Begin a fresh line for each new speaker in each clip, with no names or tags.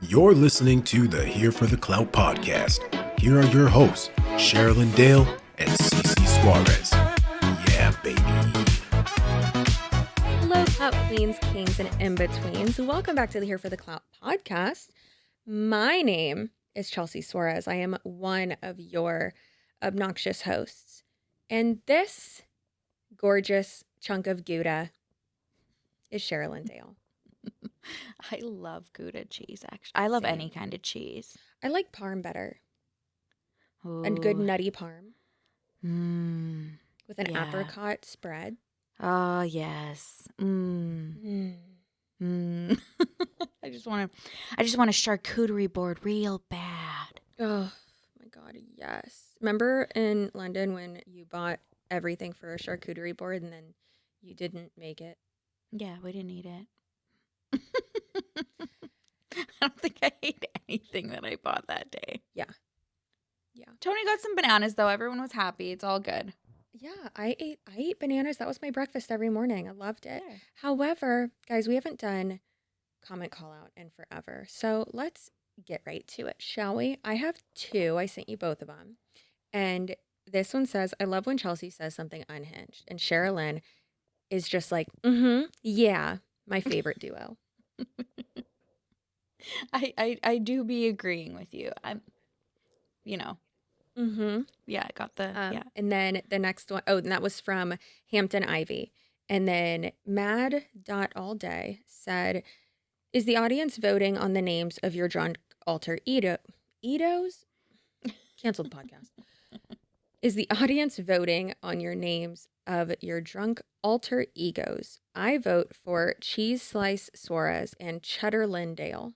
You're listening to the Here for the Clout podcast. Here are your hosts, Sherilyn Dale and Cece Suarez. Yeah, baby.
Hello, Clout Queens, Kings, and in-betweens. Welcome back to the Here for the Clout podcast. My name is Chelsea Suarez. I am one of your obnoxious hosts. And this gorgeous chunk of Gouda is Sherilyn Dale.
I love Gouda cheese, actually. I love any kind of cheese.
I like parm better.
Ooh.
A good nutty parm. With an
Yeah.
apricot spread.
Oh, yes. I just want a charcuterie board real bad.
Oh my God, yes. Remember in London when you bought everything for a charcuterie board and then you didn't make it?
Yeah, we didn't eat it. I don't think I ate anything that I bought that day.
Yeah.
Tony got some bananas, though. Everyone was happy. It's all good.
Yeah, I ate bananas. That was my breakfast every morning. I loved it.
There.
However, guys, we haven't done comment call out in forever. So let's get right to it, shall we? I have two. I sent you both of them. And this one says, I love when Chelsea says something unhinged. And Sherilyn is just like, yeah, my favorite duo.
I do be agreeing with you. Yeah, I got the, yeah.
And then the next one, and that was from Hampton Ivy. And then mad.allday said, is the audience voting on the names of your drunk alter egos? Canceled podcast. Is the audience voting on your names of your drunk alter egos? I vote for Cheese Slice Suarez and Cheddar Lindale.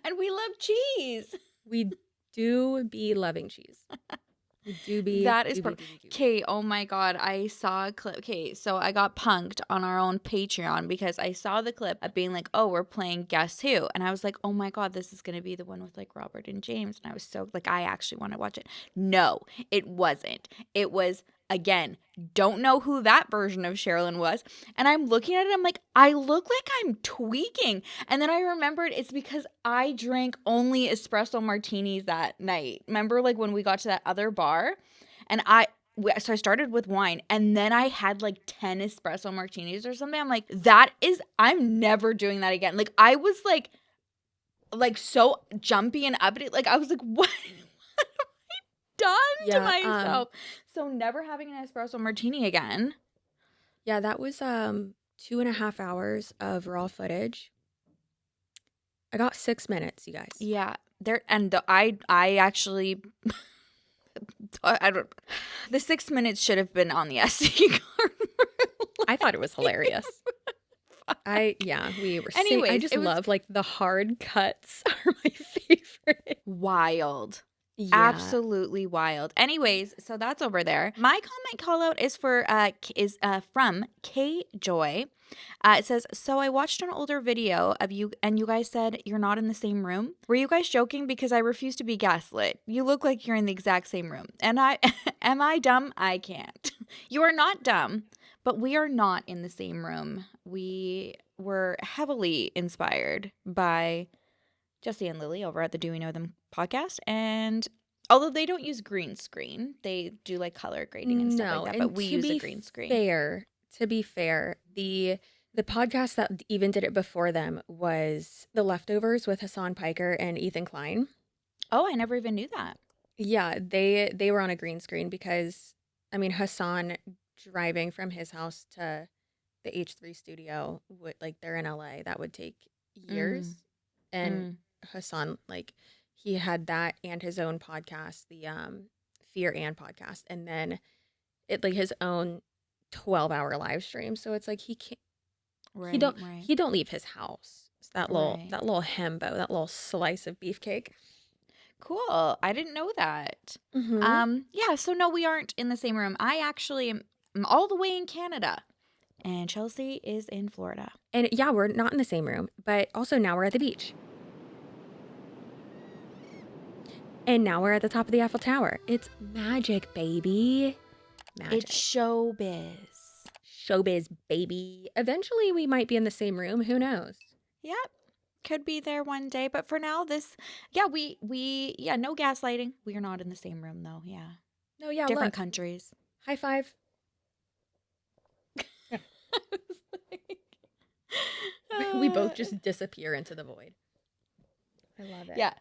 And we love cheese.
We do be loving cheese. We do be.
That is
perfect.
Okay, oh my God. I saw a clip. Okay, so I got punked on our own Patreon because I saw the clip of being like, oh, we're playing Guess Who. And I was like, oh my God, this is going to be the one with like Robert and James. And I was so like, I actually want to watch it. No, it wasn't. It was, again, don't know who that version of Sherilyn was. And I'm looking at it, I'm like, I look like I'm tweaking. And then I remembered it's because I drank only espresso martinis that night. Remember like when we got to that other bar? And so I started with wine and then I had like 10 espresso martinis or something. I'm like, I'm never doing that again. Like I was like so jumpy and uppity. Like I was like, what have I done to myself? So never having an espresso martini again.
Yeah, that was 2.5 hours of raw footage. I got 6 minutes, you guys.
Yeah, I actually the 6 minutes should have been on the SD card.
I thought it was hilarious. We were.
Anyways,
I just love like the hard cuts are my favorite.
Wild.
Yeah.
Absolutely wild. Anyways, so that's over there. My comment call out is from K Joy. It says, so I watched an older video of you and you guys said you're not in the same room. Were you guys joking? Because I refuse to be gaslit. You look like you're in the exact same room. And am I dumb? I can't. You are not dumb, but we are not in the same room. We were heavily inspired by Jesse and Lily over at the Do We Know Them podcast. And although they don't use green screen, they do like color grading and stuff like that. But we use a green screen.
To be fair, the podcast that even did it before them was The Leftovers with Hassan Piker and Ethan Klein.
Oh, I never even knew that.
Yeah, they were on a green screen because, I mean, Hassan driving from his house to the H3 studio, they're in LA, that would take years. And Hassan, like, he had that and his own podcast, the Fear and podcast, and then it like his own 12-hour live stream. So it's like he can't. He don't leave his house. It's that little hembo, that little slice of beefcake.
Cool. I didn't know that.
Mm-hmm.
Yeah. So no, we aren't in the same room. I actually am all the way in Canada, and Chelsea is in Florida.
And yeah, we're not in the same room, but also now we're at the beach. And now we're at the top of the Eiffel Tower. It's magic, baby. Magic.
It's showbiz.
Showbiz, baby. Eventually, we might be in the same room. Who knows?
Yep. could be there one day. But for now, no gaslighting. We are not in the same room though. Yeah.
No, yeah,
Different
look.
countries.
High five.
I was like,
We both just disappear into the void. I love it.
Yeah.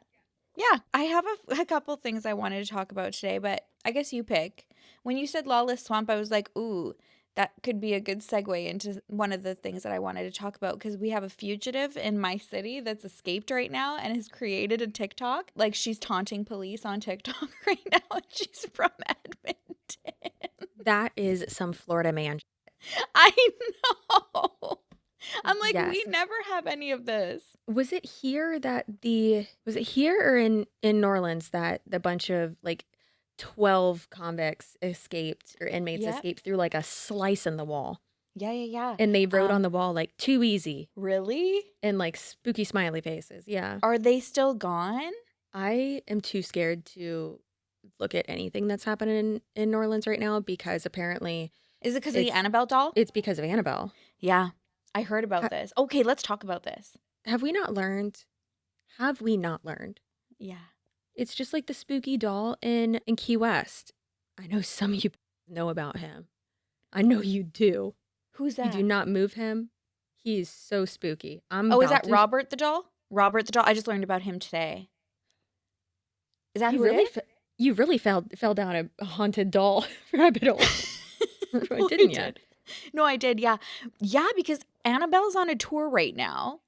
Yeah. I have a couple things I wanted to talk about today, but I guess you pick. When you said Lawless Swamp, I was like, ooh, that could be a good segue into one of the things that I wanted to talk about, because we have a fugitive in my city that's escaped right now and has created a TikTok. Like, she's taunting police on TikTok right now, and she's from Edmonton.
That is some Florida man.
I know. I'm like,
Yes.
we never have any of this.
Was it here or in New Orleans that the bunch of like 12 convicts escaped, or inmates
Yep.
escaped through like a slice in the wall?
Yeah.
And they wrote on the wall like "too easy"
Really?
and like spooky smiley faces. Yeah.
Are they still gone?
I am too scared to look at anything that's happening in New Orleans right now, because apparently
Is it because of the Annabelle doll?
it's because of Annabelle.
Yeah. I heard about this. Okay, let's talk about this.
Have we not learned?
Yeah.
It's just like the spooky doll in Key West. I know some of you know about him. I know you do.
Who's
You
that?
do not move him. He's so spooky.
Oh, is that Robert the doll? Robert the doll. I just learned about him today. Is that
You
who
really,
it is?
you really fell down a haunted doll rabbit hole,
No,
didn't
I
you?
did. No, I did. Yeah. Yeah, because Annabelle's on a tour right now.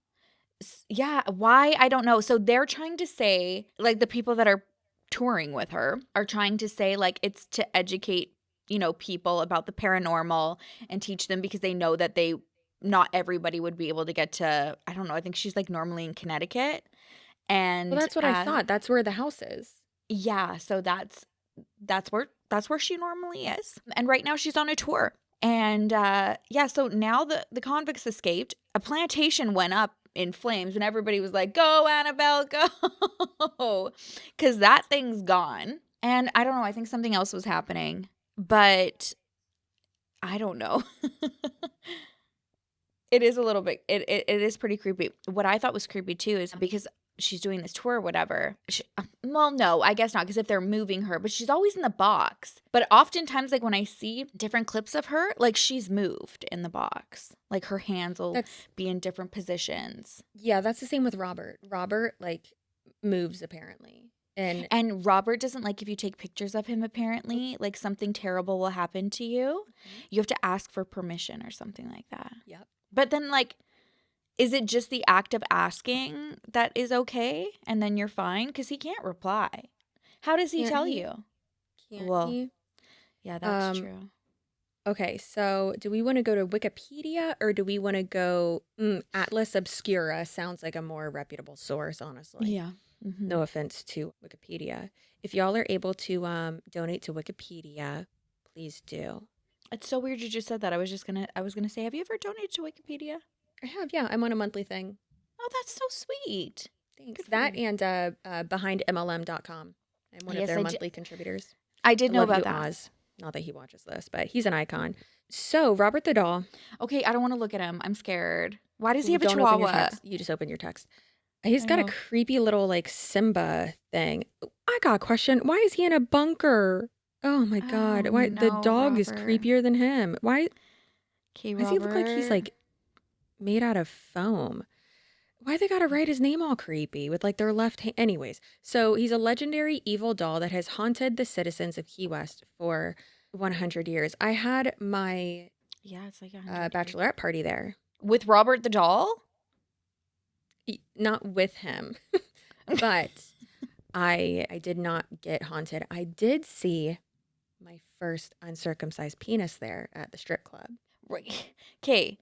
Yeah. Why? I don't know. So they're trying to say, like, the people that are touring with her are trying to say, like, it's to educate, people about the paranormal and teach them, because they know that not everybody would be able to get to, I don't know, I think she's like normally in Connecticut. And
Well, that's what I thought. That's where the house is.
yeah, so that's where she normally is. And right now she's on a tour. And so now the convicts escaped. A plantation went up in flames and everybody was like, "Go, Annabelle, go." Cuz that thing's gone. And I don't know, I think something else was happening, but I don't know. It is a little bit, it is pretty creepy. What I thought was creepy too is because she's doing this tour or whatever. Well, no, I guess not, because if they're moving her, but she's always in the box. But oftentimes, like when I see different clips of her, like she's moved in the box. Like her hands will be in different positions.
Yeah, that's the same with Robert. Robert like moves apparently.
And Robert doesn't like if you take pictures of him, apparently. Like something terrible will happen to you. You have to ask for permission or something like that.
Yep.
But then, like, is it just the act of asking that is okay and then you're fine? Because he can't reply. How does he tell you?
Can't he?
Yeah, that's true.
Okay, so do we want to go to Wikipedia or do we want to go Atlas Obscura? Sounds like a more reputable source, honestly.
Yeah. Mm-hmm.
No offense to Wikipedia. If y'all are able to donate to Wikipedia, please do.
It's so weird you just said that. I was gonna say, have you ever donated to Wikipedia?
I have, yeah. I'm on a monthly thing.
Oh, that's so sweet.
Thanks. That and behindmlm.com. I'm one of their monthly contributors.
I did know about
you,
that.
Oz. Not that he watches this, but he's an icon. So, Robert the doll.
Okay, I don't want to look at him. I'm scared. Why does he have a
Don't open your
chihuahua?
text. You just open your text. He's got a creepy little like Simba thing. I got a question. Why is he in a bunker? Oh my God. Why the dog is creepier than him? Why does he look like he's like made out of foam? Why they gotta write his name all creepy with like their left hand? Anyways, so he's a legendary evil doll that has haunted the citizens of Key West for 100 years. I had my
it's like a
bachelorette party there.
With Robert the doll?
Not with him, but I did not get haunted. I did see my first uncircumcised penis there at the strip club.
Right. Okay.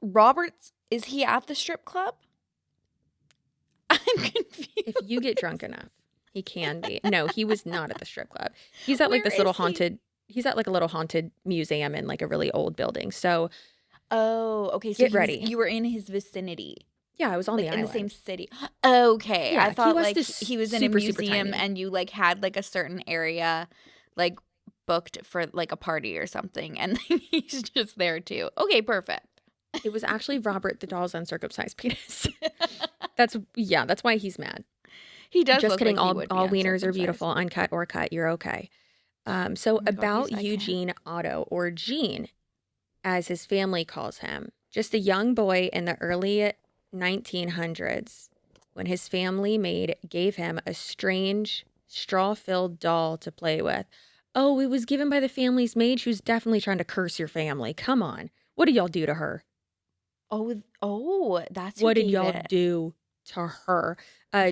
Robert's, is he at the strip club? I'm confused.
If you get drunk enough, he can be. No, he was not at the strip club. He's at like this little haunted, he's at like a little haunted museum in like a really old building. So.
Oh, okay. So
get ready.
You were in his vicinity.
Yeah, I was on
like
the island.
In the same city. Okay.
Yeah,
I thought like
he
was in a museum and you like had like a certain area like booked for like a party or something and he's just there too. Okay, perfect.
It was actually Robert the doll's uncircumcised penis. That's why he's mad.
He does.
Just
look
kidding.
Like he
All
would be
wieners are
uncircumcised.
beautiful, uncut or cut. You're okay. So
Oh my God,
about
I can't.
Eugene Otto, or Gene, as his family calls him, just a young boy in the early 1900s, when his family maid gave him a strange straw-filled doll to play with. Oh, it was given by the family's maid. She was definitely trying to curse your family. Come on. What did y'all do to her?
Oh, that's who
What did
gave
y'all
it.
do to her?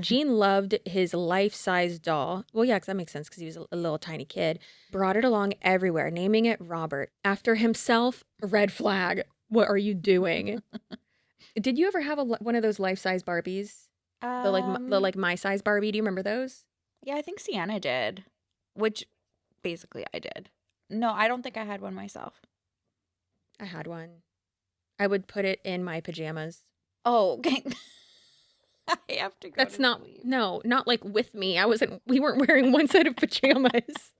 Gene loved his life-size doll. Well, yeah, because that makes sense because he was a little tiny kid. Brought it along everywhere, naming it Robert. After himself, red flag. What are you doing? Did you ever have one of those life-size Barbies? The my size Barbie. Do you remember those?
Yeah, I think Sienna did, which basically I did. No, I don't think I had one myself.
I had one. I would put it in my pajamas.
Oh, okay. I have to go.
That's
to
not
sleep.
no, not like with me. We weren't wearing one set of pajamas.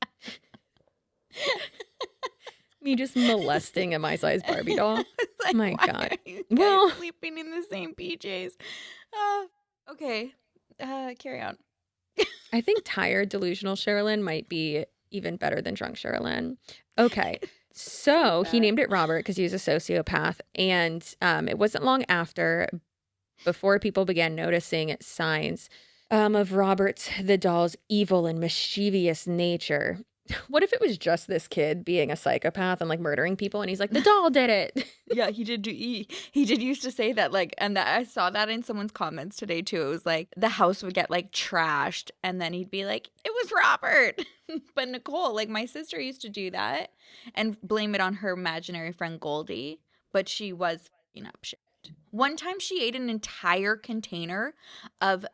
Me just molesting a my size Barbie doll.
Like,
My
why
God.
are you guys
Well,
sleeping in the same PJs. Okay. Carry on.
I think tired, delusional Sherilyn might be even better than drunk Sherilyn. Okay. So he
bad.
named it Robert because he was a sociopath. And it wasn't long before people began noticing signs of Robert the doll's evil and mischievous nature. What if it was just this kid being a psychopath and like murdering people and he's like, the doll did it?
Yeah, he did used to say that, like, and that I saw that in someone's comments today too. It was like the house would get like trashed and then he'd be like, it was Robert. But Nicole, like my sister used to do that and blame it on her imaginary friend Goldie, but she was fucking up shit. One time she ate an entire container of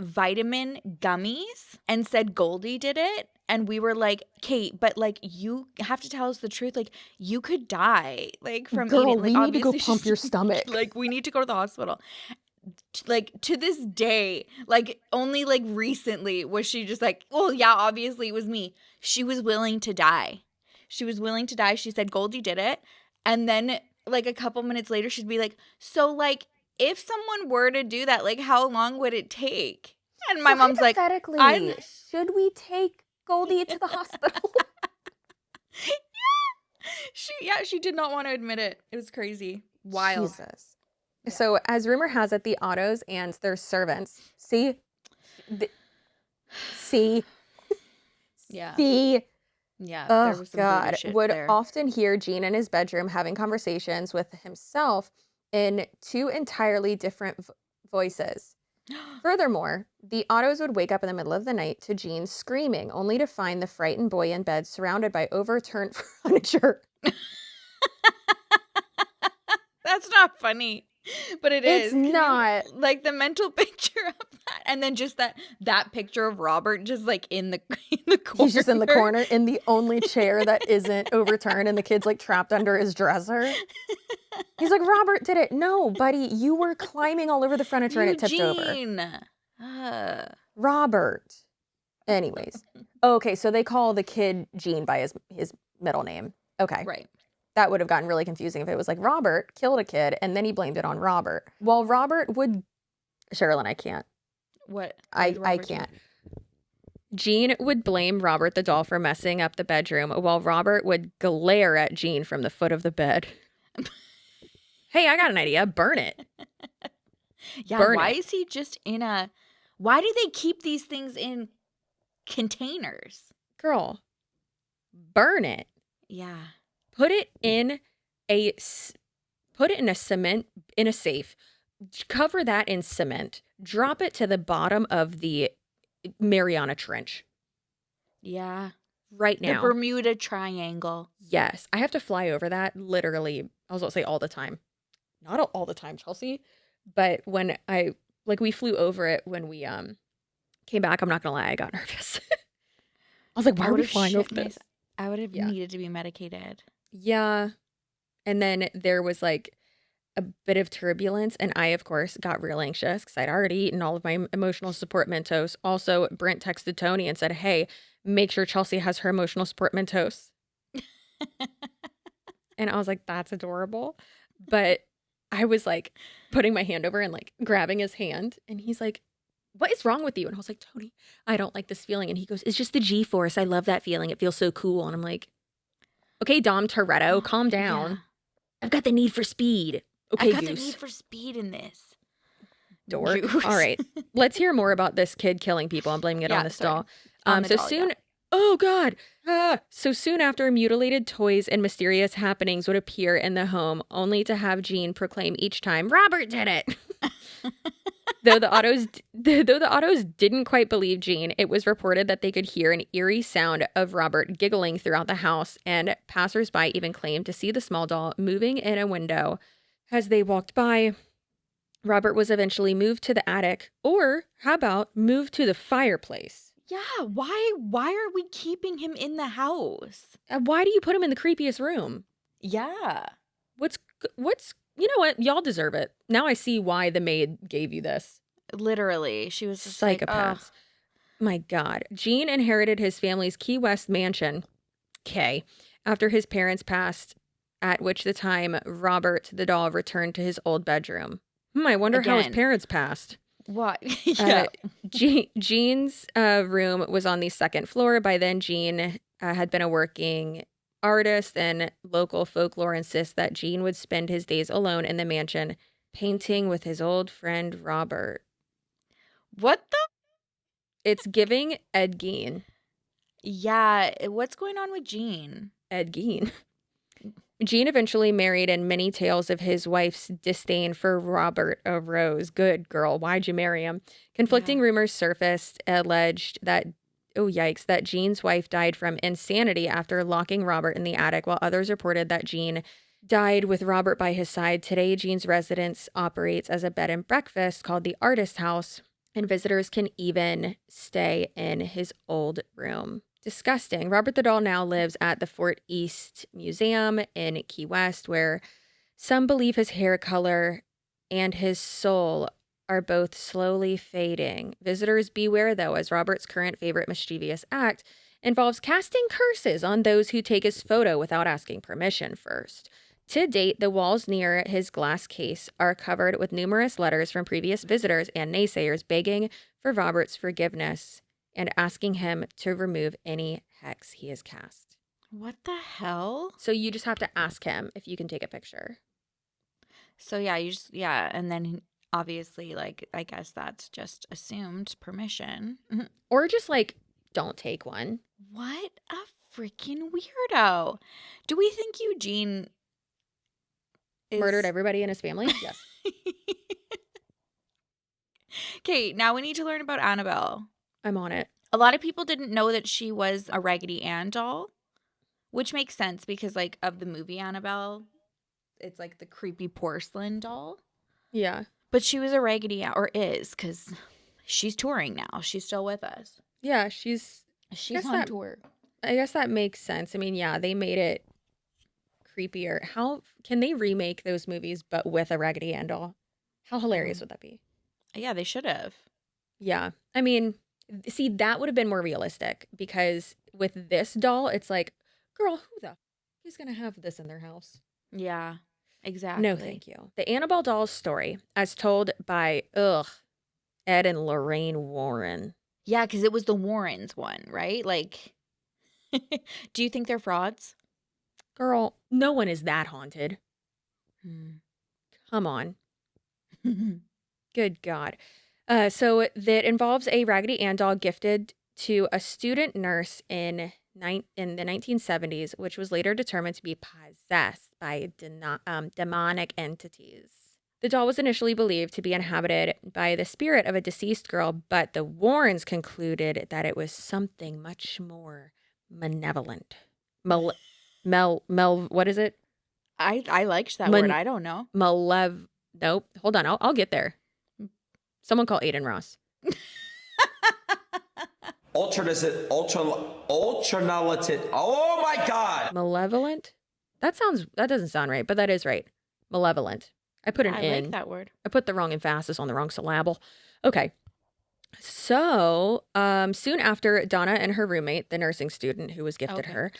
vitamin gummies and said Goldie did it. And we were like, Kate, but like you have to tell us the truth. Like you could die like from
Girl,
eating. Like,
we need to go
obviously
pump your stomach.
Like we need to go to the hospital. Like to this day, like only like recently was she just like, well, yeah, obviously it was me. She was willing to die. She was willing to die. She said Goldie did it. And then like a couple minutes later, she'd be like, so like if someone were to do that, like how long would it take? And my mom's like,
hypothetically, should we take Goldie to the hospital?
She did not want to admit it. It was crazy. Wild.
Jesus. Yeah. So as rumor has it, the Ottos and their servants,
Yeah. Yeah.
Oh God, would
there.
often hear Gene in his bedroom having conversations with himself in two entirely different voices. Furthermore, the Ottos would wake up in the middle of the night to Gene screaming, only to find the frightened boy in bed surrounded by overturned furniture.
That's not funny, but
It's not.
Like the mental picture of that, and then just that picture of Robert just like in the corner.
He's just in the corner in the only chair that isn't overturned, and the kid's like trapped under his dresser. He's like, Robert did it. No, buddy, you were climbing all over the furniture and it tipped over. Robert. Anyways. Okay, so they call the kid Gene by his middle name. Okay.
Right.
That would have gotten really confusing if it was like Robert killed a kid and then he blamed it on Robert. Well, Robert would... Sherilyn, I can't.
What?
I can't. Gene would blame Robert the doll for messing up the bedroom, while Robert would glare at Gene from the foot of the bed. Hey, I got an idea. Burn it.
Yeah,
Burn
why
it.
is he just in a... Why do they keep these things in containers?
Girl, burn it.
Yeah.
Put it in a cement, in a safe. Cover that in cement. Drop it to the bottom of the Mariana Trench.
Yeah.
Right now.
The Bermuda Triangle.
Yes. I have to fly over that literally, I was going to say all the time. Not all the time, Chelsea. But when we flew over it when we came back, I'm not going to lie, I got nervous. I was like, why are we flying over this?
I would have needed to be medicated.
Yeah. And then there was like a bit of turbulence. And I, of course, got real anxious because I'd already eaten all of my emotional support Mentos. Also, Brent texted Tony and said, hey, make sure Chelsea has her emotional support Mentos. And I was like, that's adorable. But I was like putting my hand over and like grabbing his hand. And he's like, what is wrong with you? And I was like, Tony, I don't like this feeling. And he goes, it's just the G-force. I love that feeling. It feels so cool. And I'm like, okay, Dom Toretto, calm down.
Yeah.
I've got the need for speed. Okay,
I got
Goose.
the need for speed in this.
Dork.
Goose.
All right. Let's hear more about this kid killing people. I'm blaming it on this doll.
On the doll,
soon, oh God. So soon after, mutilated toys and mysterious happenings would appear in the home, only to have Jean proclaim each time, Robert did it. Though the Ottos didn't quite believe Jean, it was reported that they could hear an eerie sound of Robert giggling throughout the house, and passersby even claimed to see the small doll moving in a window as they walked by. Robert was eventually moved to the attic, or how about moved to the fireplace?
Yeah, why are we keeping him in the house?
Why do you put him in the creepiest room?
Yeah.
What's you know what? Y'all deserve it. Now I see why the maid gave you this.
Literally. She was just
Psychopaths.
Like,
My God. Jean inherited his family's Key West mansion, K, after his parents passed, at which the time Robert the doll returned to his old bedroom. I wonder how his parents passed.
What? Yeah.
Jean's room was on the second floor. By then, Jean had been a working artist, and local folklore insists that Jean would spend his days alone in the mansion, painting with his old friend Robert.
What the?
It's giving Ed Gein.
Yeah. What's going on with Jean?
Ed Gein. Jean eventually married, and many tales of his wife's disdain for Robert arose. Good girl, why'd you marry him? Conflicting rumors surfaced, alleged that, oh yikes, that Jean's wife died from insanity after locking Robert in the attic, while others reported that Jean died with Robert by his side. Today, Jean's residence operates as a bed and breakfast called the Artist House, and visitors can even stay in his old room. Disgusting. Robert the doll now lives at the Fort East Museum in Key West, where some believe his hair color and his soul are both slowly fading. Visitors beware, though, as Robert's current favorite mischievous act involves casting curses on those who take his photo without asking permission first. To date, the walls near his glass case are covered with numerous letters from previous visitors and naysayers begging for Robert's forgiveness and asking him to remove any hex he has cast.
What the hell?
So you just have to ask him if you can take a picture.
So yeah, and then obviously, like, I guess that's just assumed permission.
Or just like, don't take one.
What a freaking weirdo. Do we think Eugene
murdered everybody in his family? Yes.
Okay, now we need to learn about Annabelle.
I'm on it.
A lot of people didn't know that she was a Raggedy Ann doll, which makes sense because, like, of the movie Annabelle, it's like the creepy porcelain doll.
Yeah.
But she was a Raggedy Ann, or is, because she's touring now. She's still with us.
Yeah, she's
on tour.
I guess that makes sense. I mean, yeah, they made it creepier. How can they remake those movies but with a Raggedy Ann doll? How hilarious would that be?
Yeah, they should have.
Yeah. I mean, see, that would have been more realistic because with this doll, it's like, girl, who the is going to have this in their house?
Yeah, exactly.
No, thank you. The Annabelle doll's story, as told by, Ed and Lorraine Warren.
Yeah, because it was the Warrens one, right? Like, do you think they're frauds?
Girl, no one is that haunted. Come on. Good God. So that involves a Raggedy Ann doll gifted to a student nurse in the 1970s, which was later determined to be possessed by demonic entities. The doll was initially believed to be inhabited by the spirit of a deceased girl, but the Warrens concluded that it was something much more malevolent. What is it?
I liked that word. I don't know.
Nope. Hold on. I'll get there. Someone call Aiden Ross.
Ultranalytic. Oh my God.
Malevolent? That doesn't sound right, but that is right. Malevolent. I put an
I
in.
like that word.
I put the wrong emphasis on the wrong syllable. Okay. So, soon after Donna and her roommate, the nursing student who was gifted her,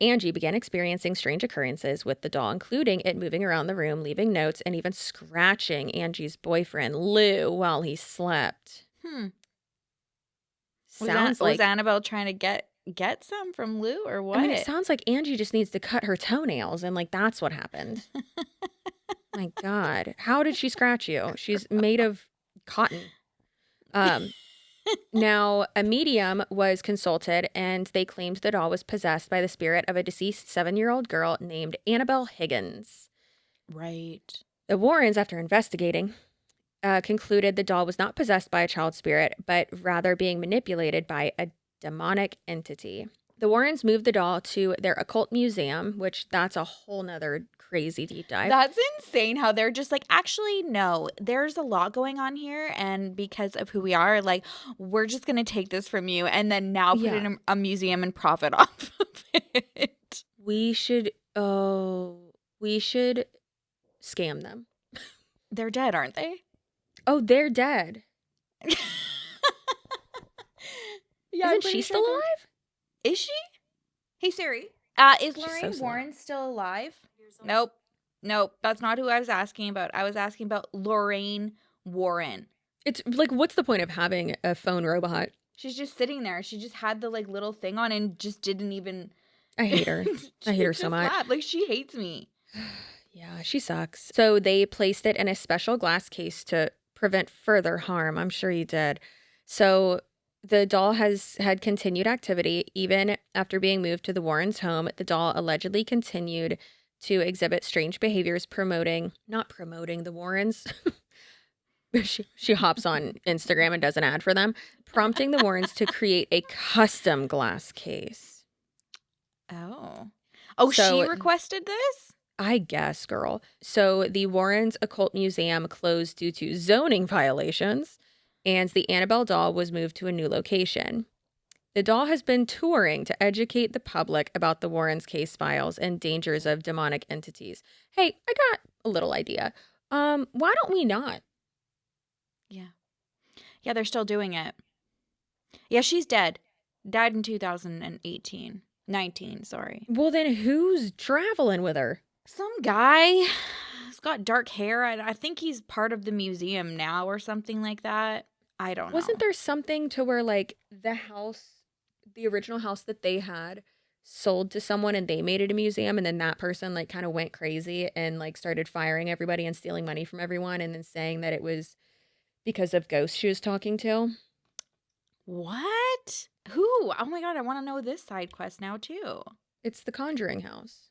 Angie began experiencing strange occurrences with the doll, including it moving around the room, leaving notes, and even scratching Angie's boyfriend, Lou, while he slept.
Was Annabelle trying to get some from Lou or what?
I mean, it sounds like Angie just needs to cut her toenails, and like that's what happened. My God, how did she scratch you? She's made of cotton. Now, a medium was consulted, and they claimed the doll was possessed by the spirit of a deceased 7-year-old girl named Annabelle Higgins.
Right.
The Warrens, after investigating, concluded the doll was not possessed by a child spirit, but rather being manipulated by a demonic entity. The Warrens moved the doll to their occult museum, which that's a whole nother crazy deep dive.
That's insane how they're just like, actually, no, there's a lot going on here. And because of who we are, like, we're just going to take this from you and then now put it in a museum and profit off of it.
We should scam them.
They're dead, aren't they?
Oh, they're dead.
Yeah,
Isn't she still alive?
Is she? Hey, Siri. Is Lorraine Warren still alive? Nope. That's not who I was asking about. I was asking about Lorraine Warren.
It's like, what's the point of having a phone robot?
She's just sitting there. She just had the like little thing on and just didn't even.
I hate her. I hate her so much.
Laughed. Like, she hates me.
Yeah, she sucks. So they placed it in a special glass case to prevent further harm. I'm sure you did. So the doll had continued activity even after being moved to the Warrens' home. The doll allegedly continued to exhibit strange behaviors, not promoting the Warrens. She hops on Instagram and does an ad for them, prompting the Warrens to create a custom glass case.
Oh,
So
she requested this?
I guess, girl. So the Warrens Occult Museum closed due to zoning violations, and the Annabelle doll was moved to a new location. The doll has been touring to educate the public about the Warrens' case files and dangers of demonic entities. Hey, I got a little idea. Why don't we not?
Yeah, they're still doing it. Yeah, she's dead. Died in 2018. 19, sorry.
Well, then who's traveling with her?
Some guy. He's got dark hair. I think he's part of the museum now or something like that. I don't know.
Wasn't there something to where, like, the original house that they had sold to someone and they made it a museum, and then that person, like, kind of went crazy and, like, started firing everybody and stealing money from everyone and then saying that it was because of ghosts she was talking to?
What? Who? Oh my God, I want to know this side quest now too.
It's the Conjuring house.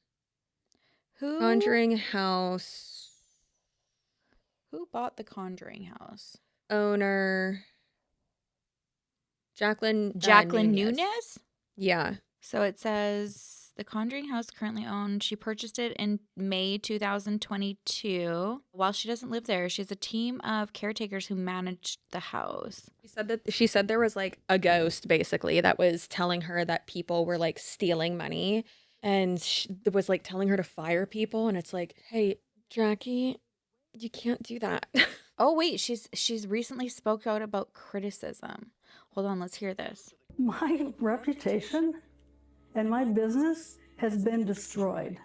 Who?
Conjuring house.
Who bought the Conjuring house?
Owner. Jacqueline
Nunez?
Yeah.
So it says the Conjuring house currently owned. She purchased it in May 2022. While she doesn't live there, she has a team of caretakers who manage the house.
She said there was like a ghost basically that was telling her that people were like stealing money, and it was like telling her to fire people, and it's like, hey, Jackie, you can't do that.
Oh wait, she's recently spoke out about criticism. Hold on, let's hear this.
My reputation and my business has been destroyed.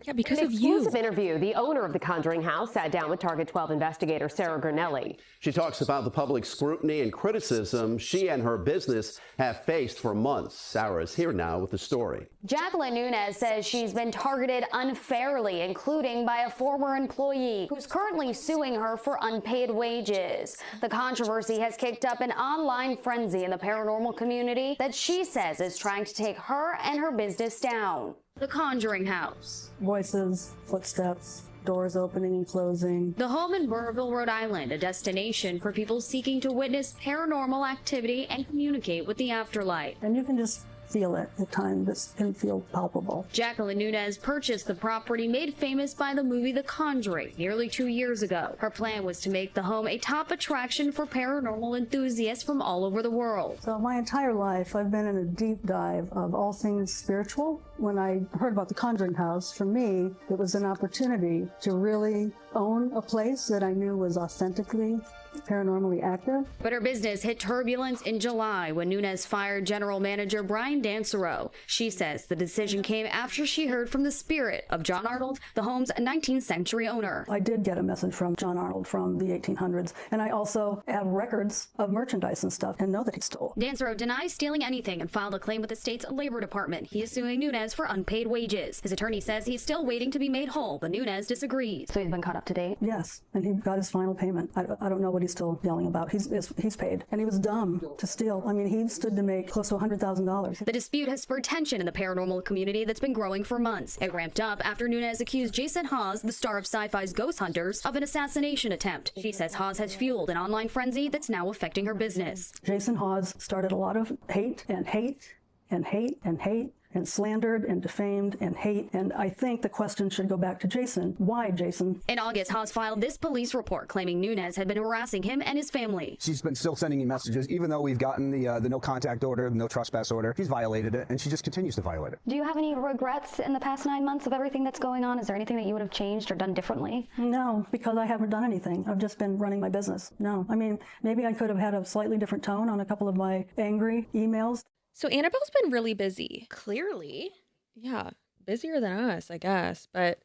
Yeah, because
In
of
an
you.
exclusive interview, the owner of the Conjuring house sat down with Target 12 investigator Sarah Granelli.
She talks about the public scrutiny and criticism she and her business have faced for months. Sarah is here now with the story.
Jacqueline Nunez says she's been targeted unfairly, including by a former employee who's currently suing her for unpaid wages. The controversy has kicked up an online frenzy in the paranormal community that she says is trying to take her and her business down. The Conjuring house.
Voices, footsteps, doors opening and closing.
The home in Burrville, Rhode Island, a destination for people seeking to witness paranormal activity and communicate with the afterlife.
And you can just feel it at times. It can feel palpable.
Jacqueline Nunez purchased the property made famous by the movie The Conjuring nearly 2 years ago. Her plan was to make the home a top attraction for paranormal enthusiasts from all over the world.
So my entire life, I've been in a deep dive of all things spiritual, When I heard about the Conjuring house, for me, it was an opportunity to really own a place that I knew was authentically paranormally active.
But her business hit turbulence in July when Nunez fired general manager Brian Dansereau. She says the decision came after she heard from the spirit of John Arnold, the home's 19th century owner.
I did get a message from John Arnold from the 1800s, and I also have records of merchandise and stuff and know that he stole.
Dansereau denies stealing anything and filed a claim with the state's labor department. He is suing Nunez for unpaid wages. His attorney says he's still waiting to be made whole, but Nunez disagrees. So he's been caught up to date?
Yes, and he got his final payment. I don't know what he's still yelling about. He's paid. And he was dumb to steal. I mean, he stood to make close to $100,000.
The dispute has spurred tension in the paranormal community that's been growing for months. It ramped up after Nunez accused Jason Hawes, the star of Sci-Fi's Ghost Hunters, of an assassination attempt. She says Hawes has fueled an online frenzy that's now affecting her business.
Jason Hawes started a lot of hate and hate and hate and hate and slandered and defamed and hate. And I think the question should go back to Jason. Why, Jason?
In August, Hawes filed this police report claiming Nunez had been harassing him and his family.
She's been still sending me messages, even though we've gotten the no contact order, the no trespass order. She's violated it, and she just continues to violate it.
Do you have any regrets in the past 9 months of everything that's going on? Is there anything that you would have changed or done differently?
No, because I haven't done anything. I've just been running my business. No, I mean, maybe I could have had a slightly different tone on a couple of my angry emails.
So Annabelle's been really busy.
Clearly.
Yeah, busier than us, I guess. But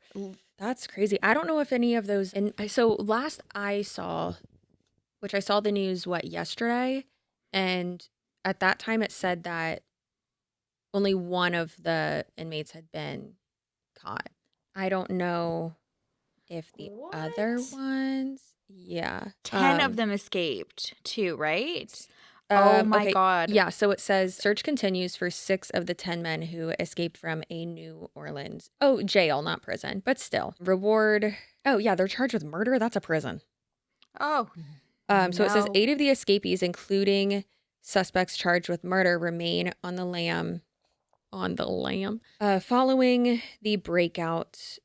that's crazy. I don't know if any of those. And so last I saw, which I saw the news, yesterday? And at that time it said that only one of the inmates had been caught. I don't know if the other ones. Yeah.
10 of them escaped too, right? Oh my
okay.
God.
Yeah, so it says search continues for 6 of the 10 men who escaped from a New Orleans. Oh, jail, not prison, but still. Reward. Oh, yeah, they're charged with murder. That's a prison.
Oh.
So it says 8 of the escapees, including suspects charged with murder, remain on the lam. Following the breakout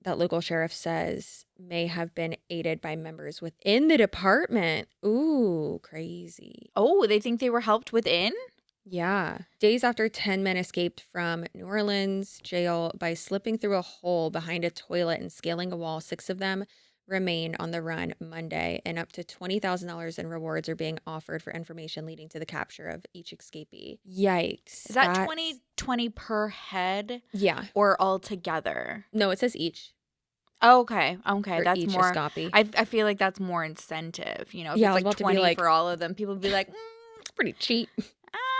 that local sheriff says may have been aided by members within the department. Ooh, crazy.
Oh, they think they were helped within?
Yeah. Days after 10 men escaped from New Orleans jail by slipping through a hole behind a toilet and scaling a wall, 6 of them remain on the run Monday, and up to $20,000 in rewards are being offered for information leading to the capture of each escapee. Yikes.
Is that 20 per head?
Yeah.
Or all together?
No, it says each.
Oh, okay.
For
That's
each
more.
escapee.
I feel like that's more incentive. You know, if
Yeah, I was
it's
about
like
to be
20
like-
for all of them, people would be like,
It's pretty cheap.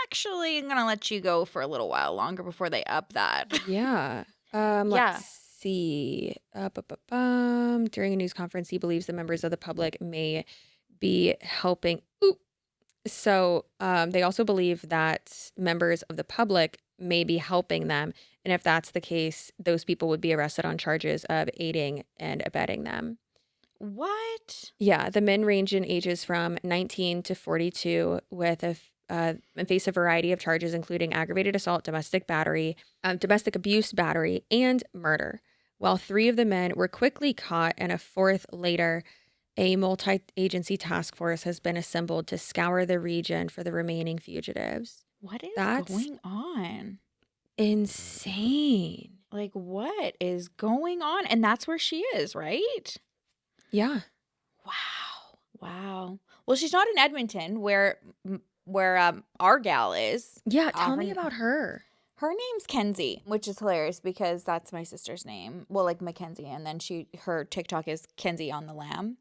actually, I'm going to let you go for a little while longer before they up that.
Yeah. Let's see. During a news conference, he believes the members of the public may be helping. So they also believe that members of the public may be helping them. And if that's the case, those people would be arrested on charges of aiding and abetting them.
What?
Yeah. The men range in ages from 19 to 42 with and face a variety of charges, including aggravated assault, domestic abuse battery, and murder. While 3 of the men were quickly caught and a 4th later, a multi-agency task force has been assembled to scour the region for the remaining fugitives.
What is
That's
going on?
Insane.
Like, what is going on? And that's where she is, right?
Yeah.
Wow. Well, she's not in Edmonton, where our gal is.
Yeah, tell me about her.
Her name's Kenzi, which is hilarious because that's my sister's name. Well, like Mckenzie, and then her TikTok is Kenzi on the Lamb,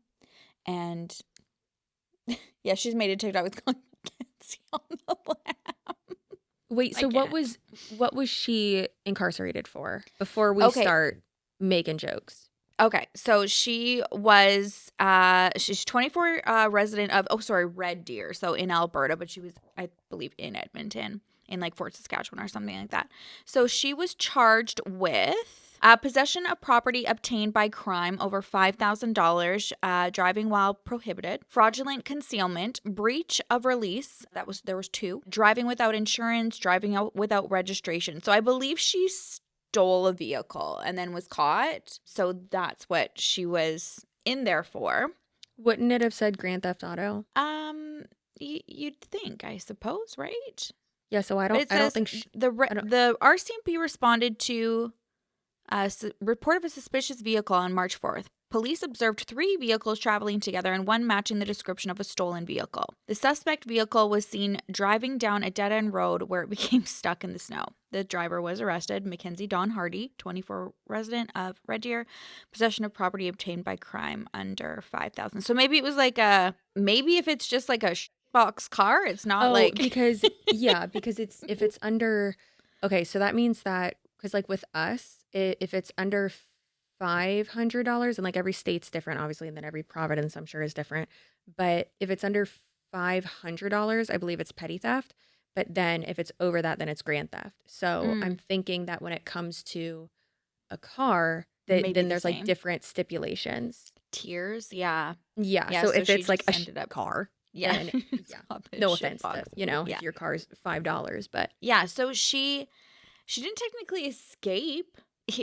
and yeah, she's made a TikTok with Kenzi on the Lamb.
Wait, so what was she incarcerated for before we start making jokes?
Okay, so she was she's 24 resident of Red Deer, so in Alberta, but she was, I believe, in Edmonton, in like Fort Saskatchewan or something like that. So she was charged with possession of property obtained by crime over $5,000, driving while prohibited, fraudulent concealment, breach of release. There was 2, driving without insurance, driving out without registration. So I believe she stole a vehicle and then was caught. So that's what she was in there for.
Wouldn't it have said Grand Theft Auto?
You'd think, I suppose, right?
Yeah, so I don't think
the RCMP responded to a report of a suspicious vehicle on March 4th. Police observed 3 vehicles traveling together and one matching the description of a stolen vehicle. The suspect vehicle was seen driving down a dead-end road where it became stuck in the snow. The driver was arrested, Mckenzie Dawn Hardy, 24, resident of Red Deer, possession of property obtained by crime under $5,000. So maybe it was like maybe if it's just like a box car, it's not
because it's if it's under, okay, so that means that, because like with us, if it's under $500, and like every state's different, obviously, and then every province I'm sure is different. But if it's under $500, I believe it's petty theft. But then if it's over that, then it's grand theft. So I'm thinking that when it comes to a car, then there's like different stipulations.
Tiers, yeah.
So if it's like a car,
yeah,
then, no offense, if your car's $5, but
yeah. So she didn't technically escape.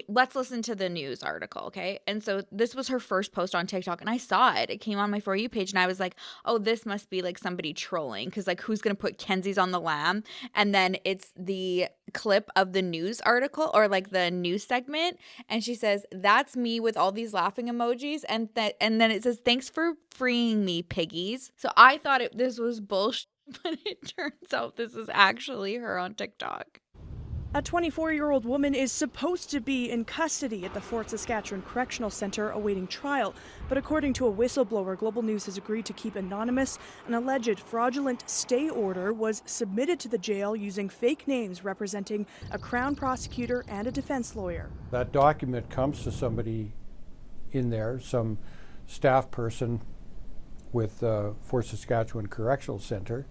Let's listen to the news article, okay? And so this was her first post on TikTok, and I saw it. It came on my For You page, and I was like, oh, this must be like somebody trolling, because like who's going to put Kenzi's on the lam? And then it's the clip of the news article, or like the news segment, and she says, that's me with all these laughing emojis, and then it says, thanks for freeing me, piggies. So I thought this was bullshit, but it turns out this is actually her on TikTok.
A 24-year-old woman is supposed to be in custody at the Fort Saskatchewan Correctional Centre awaiting trial. But according to a whistleblower, Global News has agreed to keep anonymous. An alleged fraudulent stay order was submitted to the jail using fake names representing a Crown prosecutor and a defense lawyer.
That document comes to somebody in there, some staff person with Fort Saskatchewan Correctional Centre,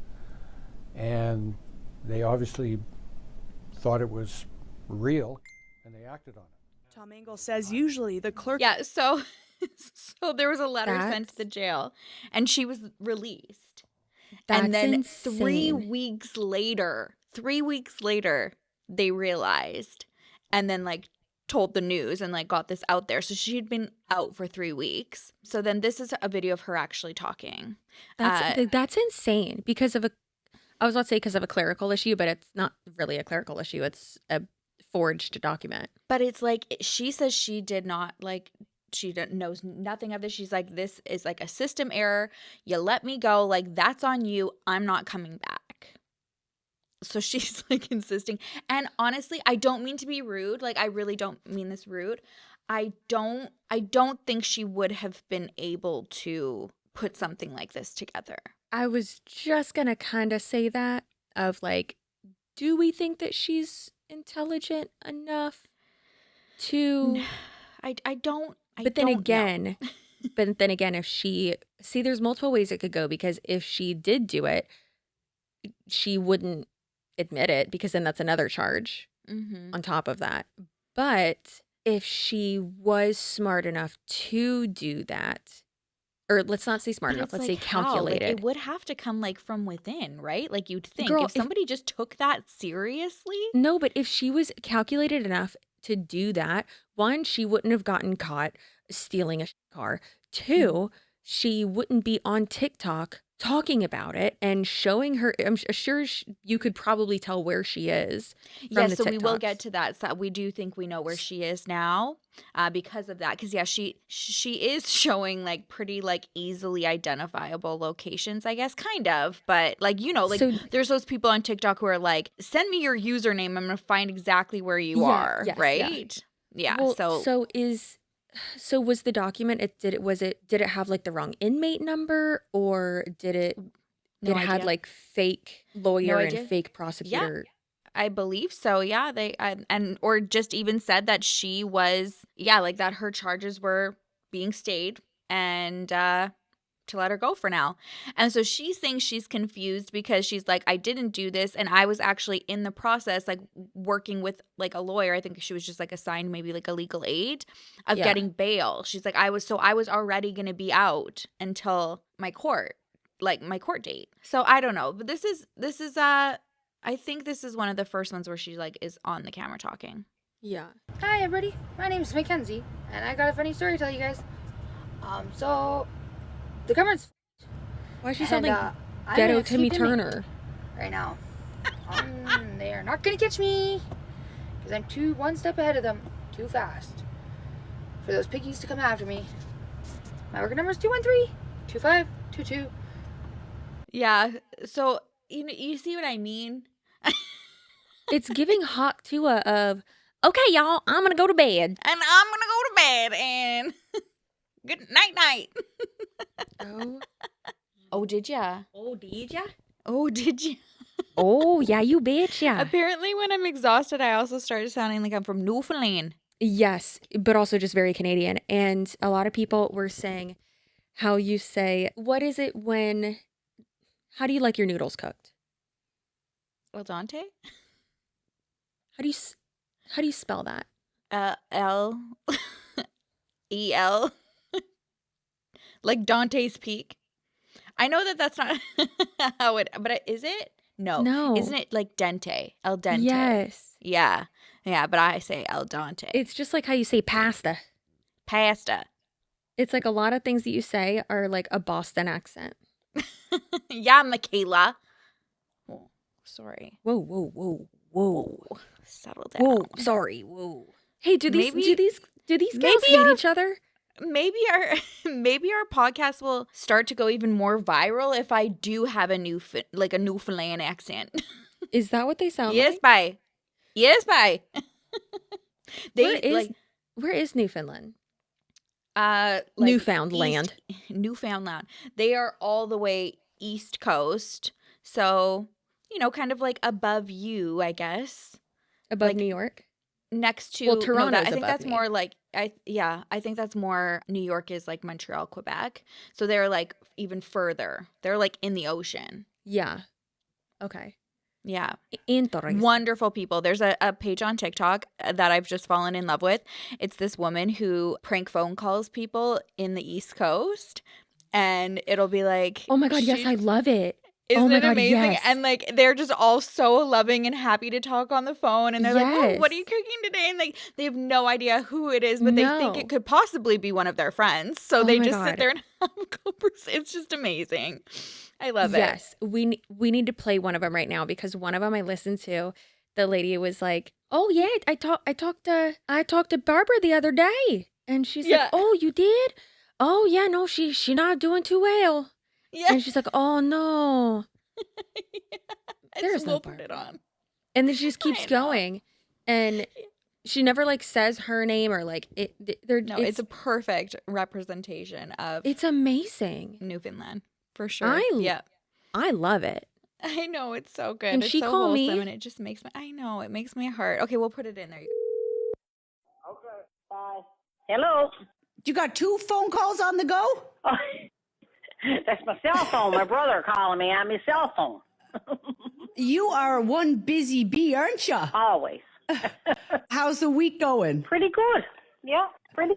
and they obviously thought it was real, and they acted on it.
Tom Engel says usually the clerk...
Yeah, so there was a letter sent to the jail, and she was released. And then
insane.
3 weeks later, they realized, and then like told the news and like got this out there. So she'd been out for 3 weeks. So then this is a video of her actually talking.
That's insane because of I was about to say because of a clerical issue, but it's not really a clerical issue. It's a forged document.
But it's like, she says she did not, like, she knows nothing of this. She's like, this is like a system error. You let me go. Like, that's on you. I'm not coming back. So she's like insisting. And honestly, I don't mean to be rude. Like, I really don't mean this rude. I don't think she would have been able to put something like this together.
I was just going to kind of say that of like, do we think that she's intelligent enough to...
I don't
But then again, if she... See, there's multiple ways it could go, because if she did do it, she wouldn't admit it, because then that's another charge on top of that. But if she was smart enough to do that... Or let's not say smart enough. Let's say calculated.
Like, it would have to come like from within, right? Like you'd think if somebody just took that seriously.
No, but if she was calculated enough to do that, one, she wouldn't have gotten caught stealing a car. Two, she wouldn't be on TikTok talking about it and showing her. I'm sure you could probably tell where she is.
Yeah, so we will get to that. So we do think we know where she is now because of that. Because yeah, she is showing like pretty like easily identifiable locations, I guess, kind of. But like, you know, like there's those people on TikTok who are like, send me your username. I'm gonna find exactly where you are. Yes, right? Yeah.
Well, So was the document? Did it have like the wrong inmate number, or did it had like fake lawyer and fake prosecutor?
Yeah, I believe so. Yeah, they or just even said that she was like that her charges were being stayed and to let her go for now. And so she's saying she's confused because she's like, I didn't do this, and I was actually in the process like working with like a lawyer. I think she was just like assigned maybe like a legal aid of getting bail. She's like, I was already going to be out until my court date. So I don't know, but this is I think this is one of the first ones where she like is on the camera talking.
Yeah.
Hi everybody, my name is Mckenzie, and I got a funny story to tell you guys. So the government's...
Why does she sound like Ghetto Timmy Turner?
Right now. They are not gonna catch me because I'm one step ahead of them, too fast for those piggies to come after me. My worker number is 213-2522.
Yeah. So you see what I mean?
It's giving Hawk Tua of, okay, y'all, I'm going to go to bed.
And I'm going to go to bed and good night.
Oh.
Oh, did ya?
Oh, did ya?
Oh, did ya?
Oh, yeah, you bitch, yeah.
Apparently when I'm exhausted, I also started sounding like I'm from Newfoundland.
Yes, but also just very Canadian. And a lot of people were saying how you say, how do you like your noodles cooked?
Al dente?
How do you spell that?
L-E-L. Like Dante's Peak. I know that that's not how it, but is it? No. Isn't it like dente? El dente.
Yes.
Yeah. Yeah, but I say al dente.
It's just like how you say pasta.
Pasta.
It's like a lot of things that you say are like a Boston accent.
Yeah, Michaela. Oh, sorry.
Whoa.
Settle down.
Whoa, sorry. Whoa. Hey, do these guys hate each other?
Maybe our podcast will start to go even more viral if I do have a Newfoundland accent.
Is that what they sound
like? Yes, bye.
Where is Newfoundland?
Newfoundland. They are all the way East Coast. So, kind of like above you, I guess.
Above New York?
Next to
Toronto.
No, I think that's more like I think that's more New York is like Montreal, Quebec. So they're like even further. They're like in the ocean.
Yeah. Okay.
Yeah.
Interesting.
Wonderful people. There's a page on TikTok that I've just fallen in love with. It's this woman who prank phone calls people in the East Coast, and it'll be like,
oh my God, yes, I love it.
Isn't it amazing?
Yes.
And like they're just all so loving and happy to talk on the phone, and they're like, "Oh, what are you cooking today?" And like they have no idea who it is, but they think it could possibly be one of their friends. So they just sit there and have a conversation. It's just amazing. I love it.
Yes, we need to play one of them right now because one of them I listened to, the lady was like, "Oh yeah, I talked to Barbara the other day," and she's like, "Oh, you did? Oh yeah, no, she not doing too well." Yeah. And she's like, "Oh no."
There's no put it on.
And then she just keeps going. And she never like says her name or like it.
It's a perfect representation of.
It's amazing.
Newfoundland for sure.
I love it.
I know, it's so good.
Can
it's
she
so
call
wholesome
me?
And it just makes it makes my heart. Okay, we'll put it in there.
Okay, bye. Hello.
You got 2 phone calls on the go?
Oh, that's my cell phone. My brother calling me on my cell phone.
You are one busy bee, aren't you?
Always.
How's the week going?
Pretty good. Yeah, pretty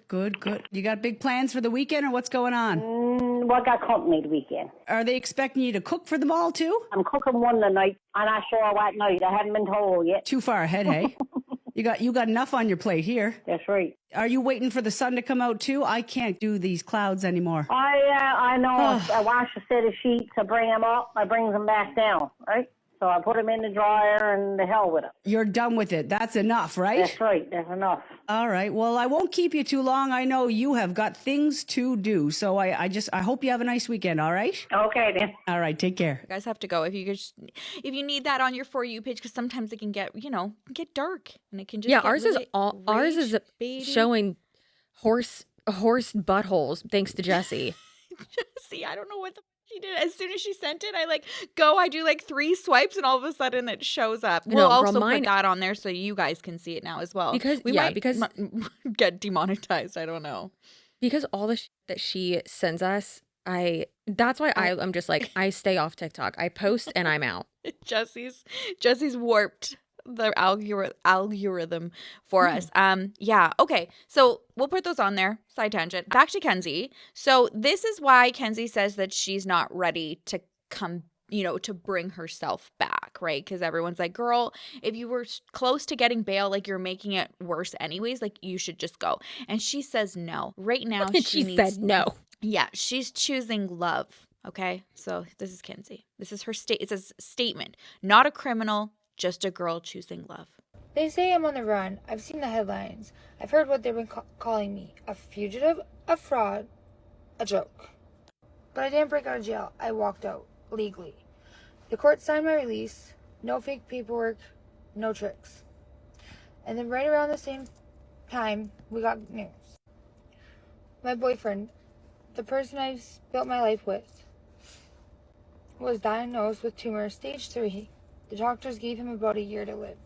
good.
Good. You got big plans for the weekend, or what's going on?
Well, I got company the weekend.
Are they expecting you to cook for them all, too?
I'm cooking one tonight. I'm not sure what night. I haven't been told yet.
Too far ahead, hey? You got enough on your plate here.
That's right.
Are you waiting for the sun to come out, too? I can't do these clouds anymore.
I know. I wash a set of sheets. I bring them up. I bring them back down, right? So I put them in the dryer and the hell with them.
You're done with it. That's enough, right?
That's right. That's enough.
All right. Well, I won't keep you too long. I know you have got things to do. So I hope you have a nice weekend, all right?
Okay, then.
All right. Take care.
You guys have to go if you need that on your For You page, because sometimes it can get, get dark and it can just get
ours
really
ours is showing horse buttholes thanks to Jessie.
Jessie, I don't know what the she did. As soon as she sent it, I do like 3 swipes and all of a sudden it shows up. We'll also put that on there so you guys can see it now as well.
Because
we might get demonetized. I don't know.
Because all the that she sends us, that's why I'm just like, I stay off TikTok. I post and I'm out.
Jessie's warped the algorithm for us. Okay. So we'll put those on there. Side tangent. Back to Kenzi. So this is why Kenzi says that she's not ready to come, to bring herself back, right? Because everyone's like, girl, if you were close to getting bail, like you're making it worse anyways, like you should just go. And she says no. Right now
she said no.
Yeah, she's choosing love Okay, so this is Kenzi. This is her it's a statement. Not a criminal, just a girl choosing love.
They say I'm on the run. I've seen the headlines. I've heard what they've been calling me. A fugitive, a fraud, a joke. But I didn't break out of jail. I walked out, legally. The court signed my release. No fake paperwork, no tricks. And then right around the same time, we got news. My boyfriend, the person I've built my life with, was diagnosed with tumor stage 3. The doctors gave him about a year to live.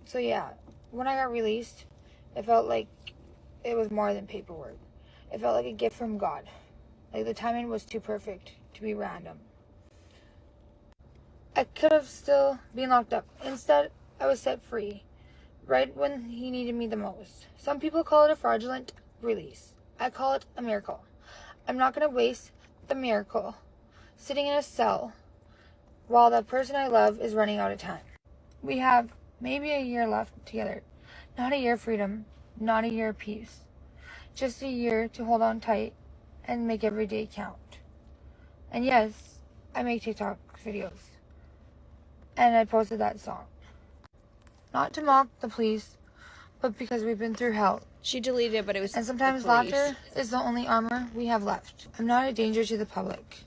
So yeah, when I got released, it felt like it was more than paperwork. It felt like a gift from God. Like the timing was too perfect to be random. I could have still been locked up. Instead, I was set free, right when he needed me the most. Some people call it a fraudulent release. I call it a miracle. I'm not going to waste the miracle sitting in a cell while the person I love is running out of time. We have maybe a year left together. Not a year of freedom, not a year of peace. Just a year to hold on tight and make every day count. And yes, I make TikTok videos. And I posted that song. Not to mock the police, but because we've been through hell.
She deleted it, but it was
And sometimes laughter is the only armor we have left. I'm not a danger to the public.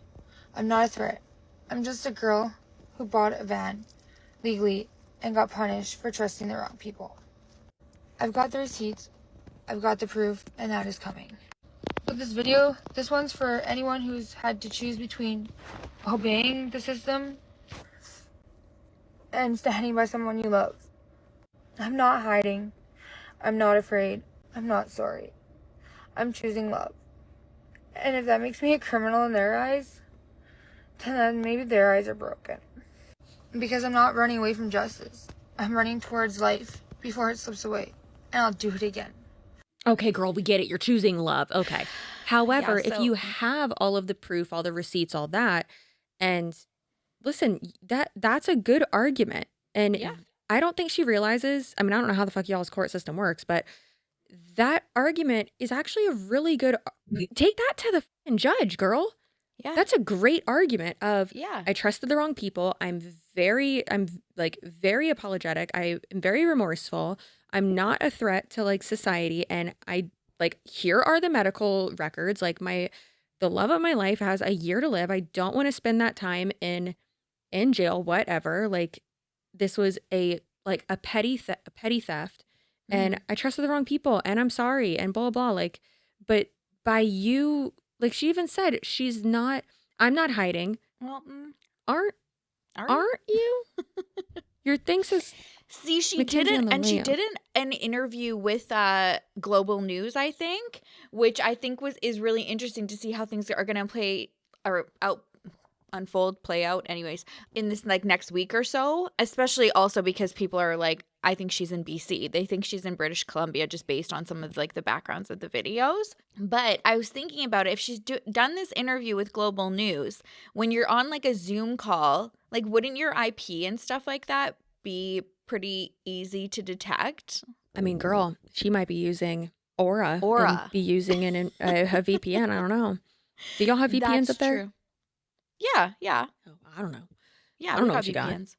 I'm not a threat. I'm just a girl who bought a van legally and got punished for trusting the wrong people. I've got the receipts, I've got the proof, and that is coming. But this video, this one's for anyone who's had to choose between obeying the system and standing by someone you love. I'm not hiding. I'm not afraid. I'm not sorry. I'm choosing love. And if that makes me a criminal in their eyes, then maybe their eyes are broken. Because I'm not running away from justice. I'm running towards life before it slips away. And I'll do it again.
Okay, girl, we get it. You're choosing love. Okay. However,
Yeah,
if
so-
you have all of the proof, all the receipts, all that, and listen, that's a good argument. And
Yeah.
I don't think she realizes, I mean, I don't know how the fuck y'all's court system works, but that argument is actually a really good, take that to the fucking judge, girl.
Yeah.
That's a great argument of,
Yeah.
I trusted the wrong people. I'm very apologetic. I am very remorseful. I'm not a threat to like society. And here are the medical records. Like the love of my life has a year to live. I don't want to spend that time in jail, whatever. Like this was a petty theft. And I trusted the wrong people and I'm sorry and blah, blah, blah. Like, but by you, like she even said, I'm not hiding.
Well,
Aren't you? Your thing says,
see, she
Mckenzie on
didn't,
the
and she
lamp.
did an interview with Global News, I think, which I think is really interesting to see how things are going to play out anyways in this like next week or so, especially also because people are like, I think she's in BC. They think she's in British Columbia just based on some of like the backgrounds of the videos. But I was thinking about it, if she's done this interview with Global News, when you're on like a Zoom call, like wouldn't your IP and stuff like that be pretty easy to detect?
I mean, girl, she might be using Aura. And be using a VPN. I don't know. Do y'all have VPNs up there?
True. Yeah.
Oh, I don't know.
Yeah,
I don't
we
know
got
what you got.
VPNs.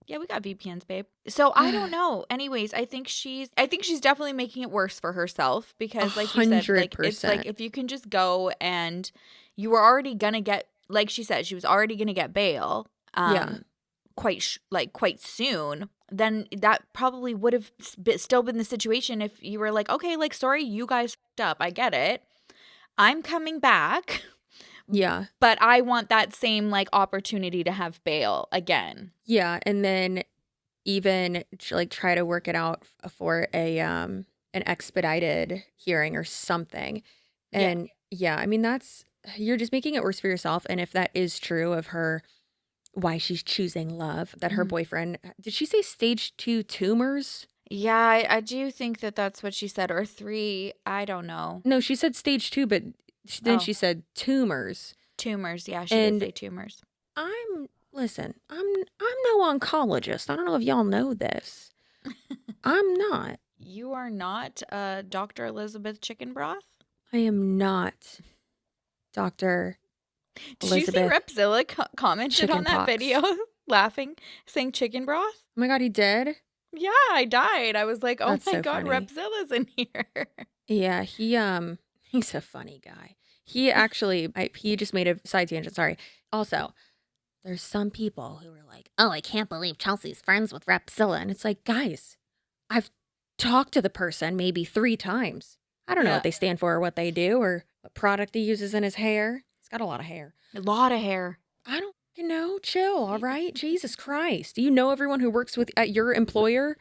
Yeah, we got VPNs, babe. So I don't know. Anyways, I think she's definitely making it worse for herself because, like you said, like it's like if you can just go and you were already gonna get, like she said, she was already gonna get bail. Quite soon. Then that probably would have still been the situation if you were like, okay, like sorry, you guys fucked up. I get it. I'm coming back.
Yeah.
But I want that same like opportunity to have bail again.
Yeah, and then even like try to work it out for an expedited hearing or something. And yeah, I mean you're just making it worse for yourself. And if that is true of her, why she's choosing love, that her boyfriend, did she say stage 2 tumors?
Yeah, I do think that that's what she said, or 3. I don't know.
No, she said stage 2, but then she said tumors.
Tumors, yeah, she did say tumors.
I'm no oncologist. I don't know if y'all know this. I'm not.
You are not Dr. Elisabeth Chickenbrock?
I am not Dr.
Did you see Repzilla commented on that video laughing, saying chicken broth?
Oh my God, he did?
Yeah, I died. I was like, oh
That's
my
so
God,
funny.
Repzilla's in here.
Yeah, he's a funny guy. He actually, he just made a side tangent, sorry. Also, there's some people who are like, oh, I can't believe Chelsea's friends with Repzilla. And it's like, guys, I've talked to the person maybe 3 times. I don't know what they stand for or what they do or what product he uses in his hair. He's got a lot of hair.
A lot of hair.
I don't know. Chill, all right? Jesus Christ. Do you know everyone who works at your employer?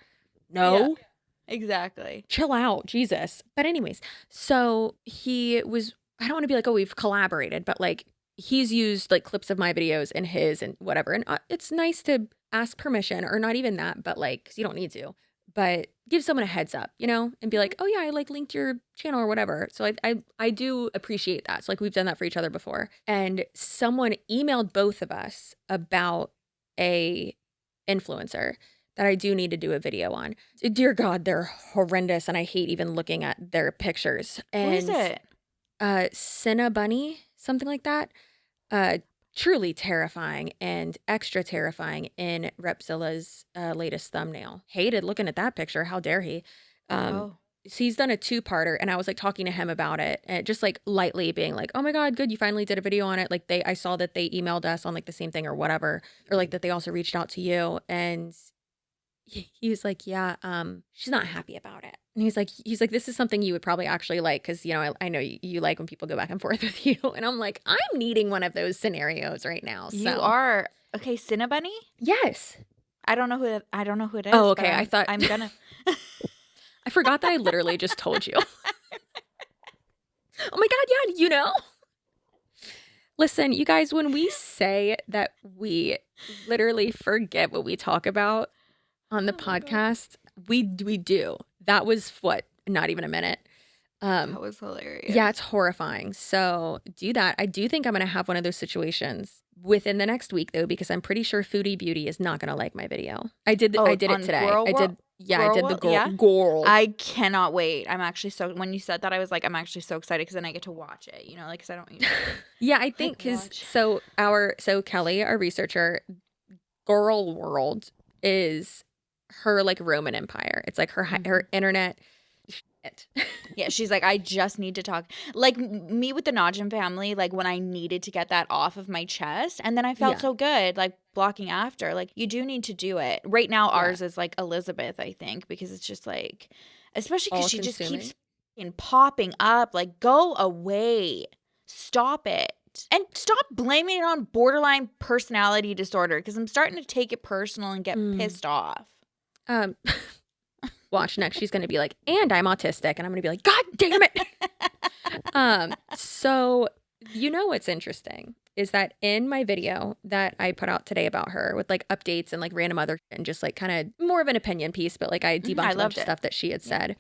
No.
Yeah, exactly.
Chill out, Jesus. But anyways, so he was, I don't want to be like, oh, we've collaborated, but like he's used like clips of my videos in his and whatever. And it's nice to ask permission, or not even that, but like, 'cause you don't need to, but give someone a heads up, you know, and be like, oh yeah, I like linked your channel or whatever. So I do appreciate that. So like we've done that for each other before. And someone emailed both of us about a influencer that I do need to do a video on. Dear God, they're horrendous, and I hate even looking at their pictures. And
What is it?
Sinna Bunny, something like that. Truly terrifying and extra terrifying in Repzilla's latest thumbnail. Hated looking at that picture. How dare he? So he's done a 2-parter, and I was like talking to him about it, and just like lightly being like, oh my God, good, you finally did a video on it. Like I saw that they emailed us on like the same thing or whatever, or like that they also reached out to you. And he was like, yeah, she's not happy about it. And he's like, this is something you would probably actually like, because, you know, I know you like when people go back and forth with you. And I'm like, I'm needing one of those scenarios right now. So.
You are. Okay, Sinna Bunny?
Yes.
I don't know who it is.
Oh, okay. I thought
I'm gonna.
I forgot that I literally just told you. Oh my God, yeah, you know? Listen, you guys, when we say that we literally forget what we talk about on the podcast, we do. That was not even a minute.
That was hilarious.
Yeah, it's horrifying. So do that. I do think I'm going to have one of those situations within the next week, though, because I'm pretty sure Foodie Beauty is not going to like my video. I did it today. I did the girl.
I cannot wait. I'm actually when you said that, I was like, I'm actually so excited because then I get to watch it, you know, like, because I don't usually.
Yeah, I think because so Kelly, our researcher, Girl World is her like Roman Empire. It's like her internet shit.
Yeah, she's like, I just need to talk. Like me with the Najim family, like when I needed to get that off of my chest, and then I felt so good, like blocking after. Like you do need to do it. Right now, ours is like Elisabeth, I think, because it's just like, especially because she just keeps popping up. Like, go away, stop it. And stop blaming it on borderline personality disorder, because I'm starting to take it personal and get pissed off.
Watch next. She's going to be like, and I'm autistic. And I'm going to be like, God damn it. So you know what's interesting is that in my video that I put out today about her with like updates and like random other and just like kind of more of an opinion piece, but like I debunked a bunch of stuff that she had said,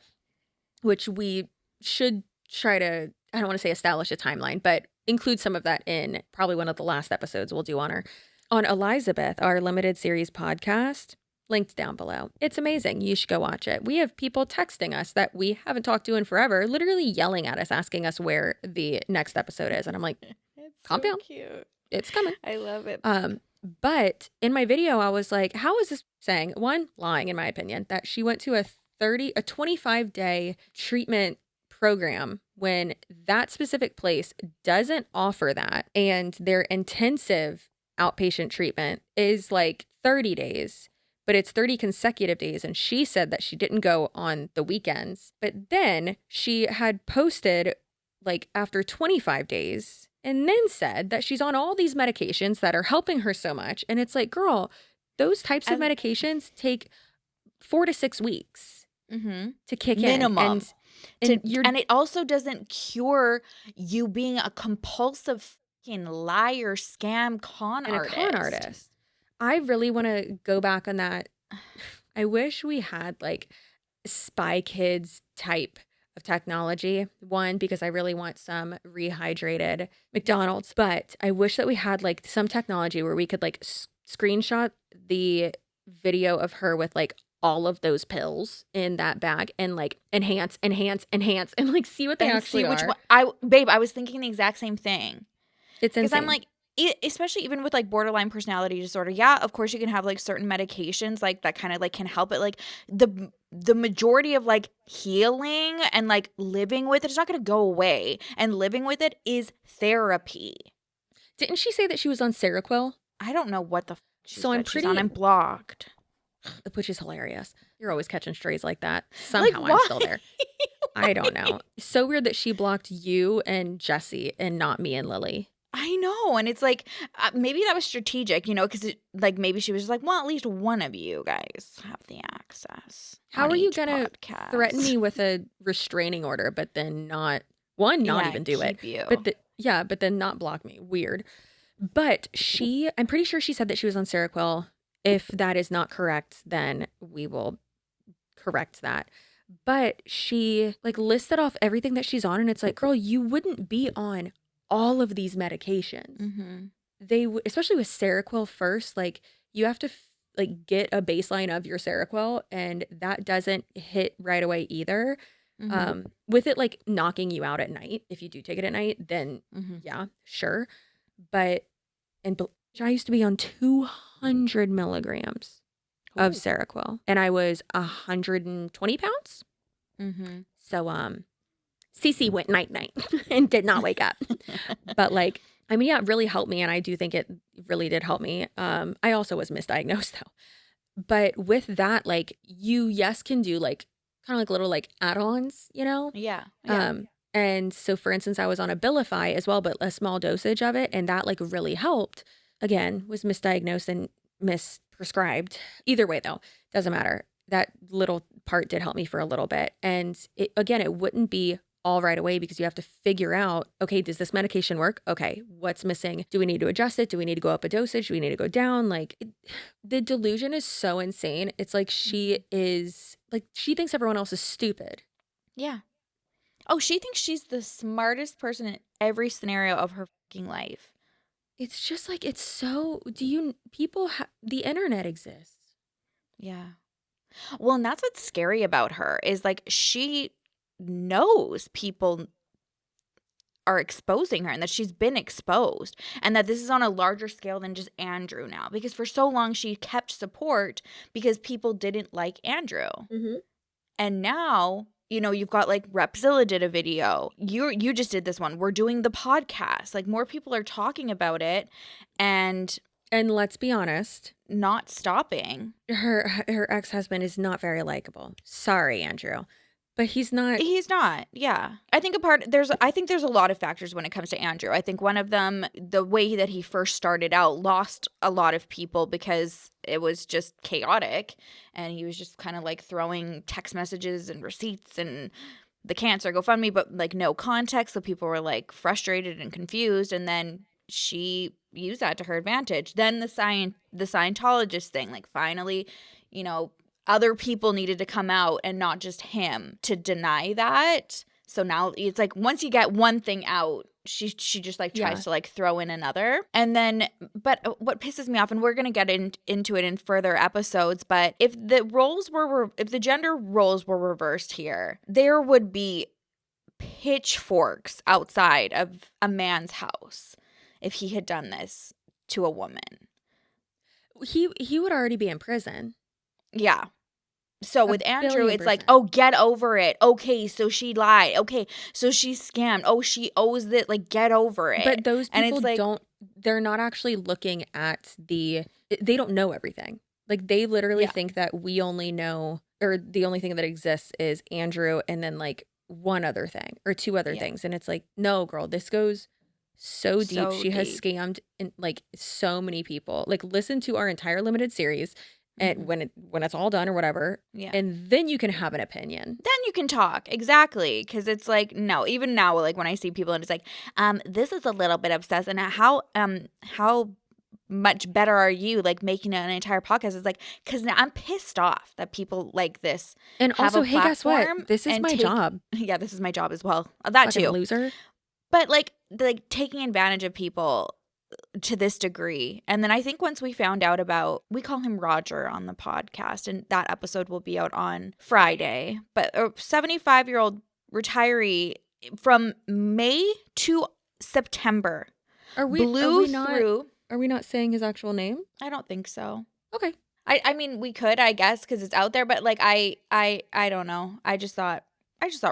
which we should try to, I don't want to say establish a timeline, but include some of that in probably one of the last episodes we'll do on her. On Elisabeth, our limited series podcast, linked down below. It's amazing. You should go watch it. We have people texting us that we haven't talked to in forever, literally yelling at us, asking us where the next episode is. And I'm like, calm down.
Cute.
It's coming.
I love it.
But in my video, I was like, how is this saying? One, lying in my opinion, that she went to a 25-day treatment program when that specific place doesn't offer that. And their intensive outpatient treatment is like 30 days. But it's 30 consecutive days. And she said that she didn't go on the weekends. But then she had posted like after 25 days and then said that she's on all these medications that are helping her so much. And it's like, girl, those types of medications take 4 to 6 weeks to kick
minimum.
in.
And it also doesn't cure you being a compulsive fucking liar, scam, con artist.
I really want to go back on that. I wish we had like Spy Kids type of technology. One, because I really want some rehydrated McDonald's, but I wish that we had like some technology where we could like screenshot the video of her with like all of those pills in that bag and like enhance and like see what they actually are.
I was thinking the exact same thing.
It's insane.
Because I'm like, especially even with like borderline personality disorder, yeah, of course you can have like certain medications like that kind of like can help it. Like the majority of like healing and like living with it's not going to go away. And living with it is therapy.
Didn't she say that she was on Seroquel?
I don't know what the she
so
said
I'm pretty
she's on. I'm blocked.
Which is hilarious. You're always catching strays like that. Somehow I'm still there. I don't know. So weird that she blocked you and Jesse and not me and Lily.
I know. And it's like, maybe that was strategic, you know, because like maybe she was just like, well, at least one of you guys have the access.
How are you going to threaten me with a restraining order, but then not even do it?
You.
But then not block me. Weird. But I'm pretty sure she said that she was on Seroquel. If that is not correct, then we will correct that. But she like listed off everything that she's on, and it's like, girl, you wouldn't be on all of these medications.
Mm-hmm.
Especially with Seroquel first, like you have to like get a baseline of your Seroquel, and that doesn't hit right away either.
Mm-hmm.
With it like knocking you out at night, if you do take it at night, then yeah, sure. But I used to be on 200 milligrams of Seroquel, and I was 120 pounds.
Mm-hmm.
So Cece went night and did not wake up. But like, I mean, yeah, it really helped me, and I do think it really did help me. I also was misdiagnosed though. But with that, like you can do like kind of like little like add-ons, you know?
Yeah.
And so for instance, I was on Abilify as well, but a small dosage of it, and that like really helped. Again, was misdiagnosed and misprescribed. Either way though, doesn't matter. That little part did help me for a little bit. And it wouldn't be all right away because you have to figure out, okay, does this medication work? Okay, what's missing? Do we need to adjust it? Do we need to go up a dosage? Do we need to go down? Like the delusion is so insane. It's like she thinks everyone else is stupid.
Yeah. Oh, she thinks she's the smartest person in every scenario of her fucking life.
It's just like, it's so, the internet exists.
Yeah. Well, and that's what's scary about her is like she knows people are exposing her and that she's been exposed and that this is on a larger scale than just Andrew now, because for so long she kept support because people didn't like Andrew.
Mm-hmm.
And now, you know, you've got like Repzilla did a video. You just did this one. We're doing the podcast. Like more people are talking about it and
let's be honest,
not stopping.
Her ex-husband is not very likable. Sorry, Andrew. But he's not.
He's not. Yeah. I think there's a lot of factors when it comes to Andrew. I think one of them, the way that he first started out, lost a lot of people because it was just chaotic. And he was just kind of like throwing text messages and receipts and the cancer GoFundMe, but like no context. So people were like frustrated and confused. And then she used that to her advantage. Then the Scientologist thing, like finally, you know, other people needed to come out and not just him to deny that. So now it's like once you get one thing out, she just like tries to like throw in another. And then, but what pisses me off, and we're going to get into it in further episodes, but if the gender roles were reversed here, there would be pitchforks outside of a man's house if he had done this to a woman.
He would already be in prison.
Yeah. So with Andrew, it's like, oh, get over it. Okay, so she lied. Okay, so she scammed. Oh, she owes it. Like, get over it.
But those people
it's like,
they're not actually looking at they don't know everything. Like, they literally think that we only know, or the only thing that exists is Andrew and then like one other thing or two other things. And it's like, no, girl, this goes so deep. She has scammed like so many people. Like, listen to our entire limited series. And when it's all done or whatever, and then you can have an opinion.
Then you can talk. Exactly. Because it's like, no, even now, like when I see people and it's like, this is a little bit obsessed. And how much better are you like making an entire podcast? It's like, because I'm pissed off that people like this.
And also, hey, guess what? This is my job.
Yeah, this is my job as well. That
fucking
too.
Loser.
But like taking advantage of people to this degree. And then I think once we found out about, we call him Roger on the podcast, and that episode will be out on Friday, but a 75-year-old retiree from May to September blew through.
Are we not saying his actual name?
I don't think so.
Okay.
I mean, we could, I guess, because it's out there, but like I don't know. I just thought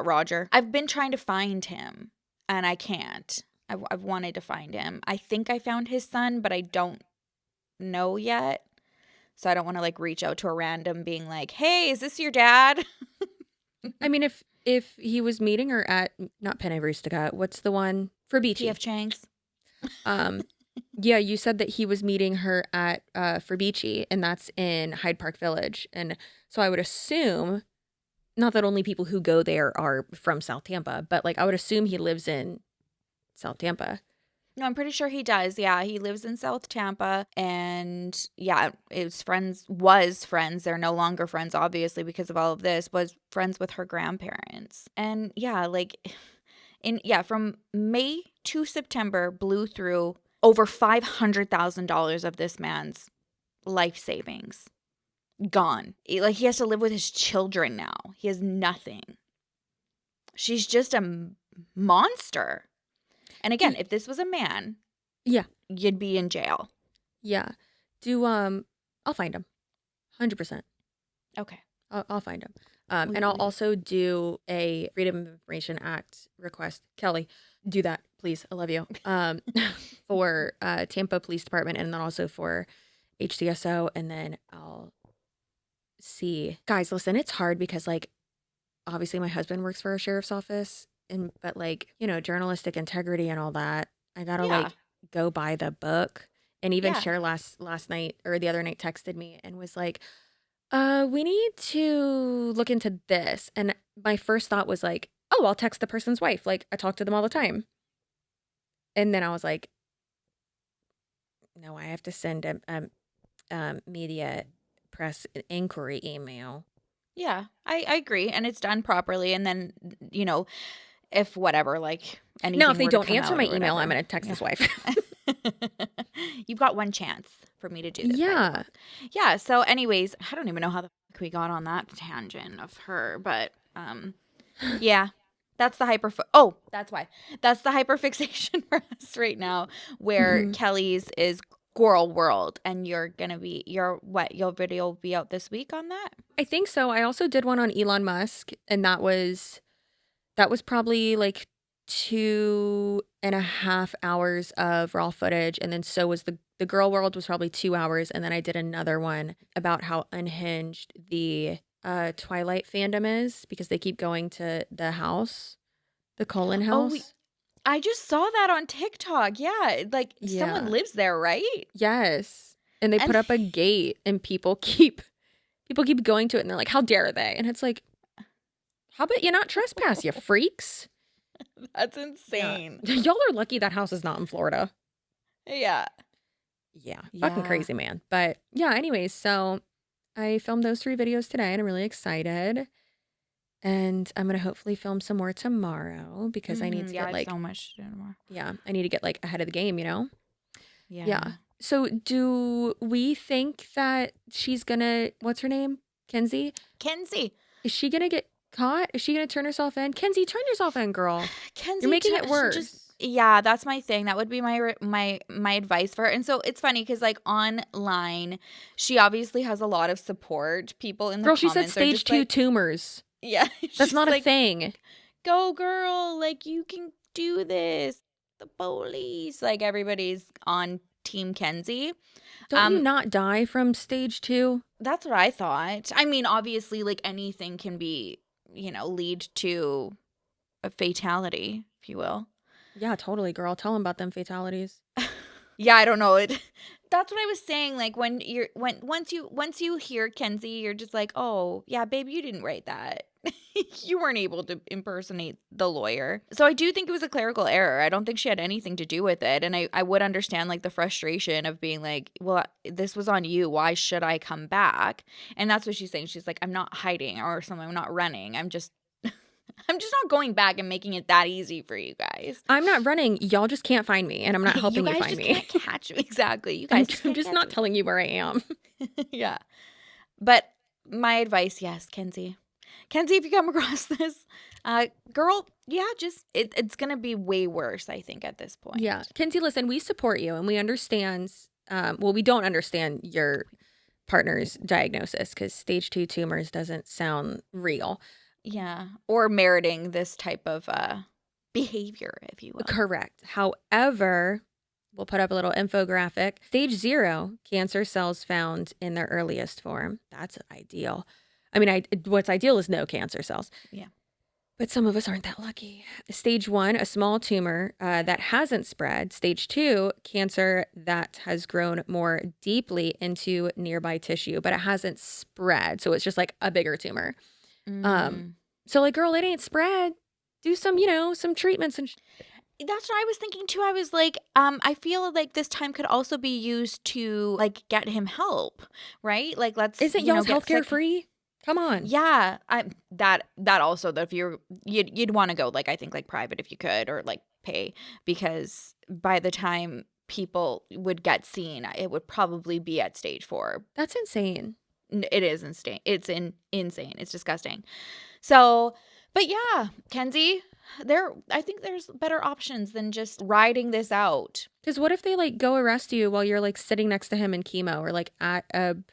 Roger. I've been trying to find him, and I can't. I've wanted to find him. I think I found his son, but I don't know yet. So I don't want to like reach out to a random being like, "Hey, is this your dad?"
I mean, if he was meeting her at not Penne Rustica, what's the one for Beachy?
P.F. Chang's.
Yeah, you said that he was meeting her at Beachy, and that's in Hyde Park Village. And so I would assume, not that only people who go there are from South Tampa, but like I would assume he lives in South Tampa.
No, I'm pretty sure he does. Yeah, he lives in South Tampa, and yeah, was friends. They're no longer friends, obviously, because of all of this. Was friends with her grandparents, and yeah, like from May to September, blew through over $500,000 of this man's life savings. Gone. Like, he has to live with his children now. He has nothing. She's just a monster. And again, if this was a man,
yeah,
you'd be in jail.
Yeah. I'll find him. 100%.
Okay.
I'll find him. And I'll also do a Freedom of Information Act request. Kelly, do that, please. I love you. For Tampa Police Department, and then also for HCSO. And then I'll see. Guys, listen, it's hard because, like, obviously my husband works for a sheriff's office. But like, you know, journalistic integrity and all that, I gotta like go by the book. And even Cher last night or the other night texted me and was like, we need to look into this. And my first thought was like, oh, I'll text the person's wife. Like, I talk to them all the time. And then I was like, no, I have to send a media press inquiry email.
Yeah, I agree. And it's done properly. And then, you know, if whatever, like anything.
No, if they don't answer my email, I'm going to text his wife.
You've got one chance for me to do this.
Yeah.
Yeah. So anyways, I don't even know how the fuck we got on that tangent of her, but yeah, that's the that's why. That's the hyperfixation for us right now, where Kelly's is Squirrel World, and your video will be out this week on that?
I think so. I also did one on Elon Musk, and that was probably like 2.5 hours of raw footage. And then so was the Girl World was probably 2 hours. And then I did another one about how unhinged the Twilight fandom is, because they keep going to the house, the Cullen house.
Oh, I just saw that on TikTok. Yeah. Like someone lives there, right?
Yes. And they put up a gate, and people keep going to it, and they're like, how dare they? And it's like, how about you not trespass, you freaks?
That's insane.
Yeah. Y'all are lucky that house is not in Florida.
Yeah.
Yeah. Fucking crazy, man. But yeah, anyways, so I filmed those 3 videos today, and I'm really excited. And I'm going to hopefully film some more tomorrow, because I need to get like
so much to do tomorrow.
Yeah. I need to get like ahead of the game, you know?
Yeah.
Yeah. So do we think that she's going to, what's her name? Kenzi? Is she going to get caught? Is she going to turn herself in? Kenzi, turn yourself in, girl.
Kenzi,
you're making it worse.
Yeah, that's my thing. That would be my advice for her. And so it's funny because like online, she obviously has a lot of support. People in the comments
she said stage 2 tumors.
Yeah,
that's not a thing.
Go, girl! Like, you can do this. The police, like, everybody's on Team Kenzi.
Don't you not die from stage 2?
That's what I thought. I mean, obviously, like, anything can be, you know, lead to a fatality, if you will.
Yeah, totally, girl. Tell them about them fatalities.
Yeah, I don't know. That's what I was saying. Like, once you hear Kenzi, you're just like, oh, yeah, babe, you didn't write that. You weren't able to impersonate the lawyer. So I do think it was a clerical error. I don't think she had anything to do with it. And I would understand like the frustration of being like, well, this was on you. Why should I come back? And that's what she's saying. She's like, I'm not hiding or something. I'm not running. I'm just not going back and making it that easy for you guys.
I'm not running. Y'all just can't find me, and I'm not helping you find me.
You guys just can't catch me. Exactly. You guys
I'm just not telling you where I am.
Yeah. But my advice, yes, Kenzi. Kenzi, if you come across this, girl, Yeah, just it's going to be way worse, I think, at this point.
Yeah. Kenzi, listen, we support you and we understand, we don't understand your partner's diagnosis because stage 2 tumors doesn't sound real.
Yeah. Or meriting this type of behavior, if you will.
Correct. However, we'll put up a little infographic. Stage 0, cancer cells found in their earliest form. That's ideal. I mean, what's ideal is no cancer cells.
Yeah.
But some of us aren't that lucky. Stage 1, a small tumor that hasn't spread. Stage 2, cancer that has grown more deeply into nearby tissue, but it hasn't spread. So it's just like a bigger tumor. So like, girl, it ain't spread. Do some, some treatments and
That's what I was thinking too. I was like, I feel like this time could also be used to like get him help, right? Like,
Isn't y'all's healthcare free? Come on.
Yeah, that also, that if you'd want to go, like, I think, like, private if you could, or like pay, because by the time people would get seen, it would probably be at stage 4.
That's insane.
It is insane. It's insane. It's disgusting. So, but yeah, Kenzi, I think there's better options than just riding this out.
Because what if they like go arrest you while you're like sitting next to him in chemo or like at an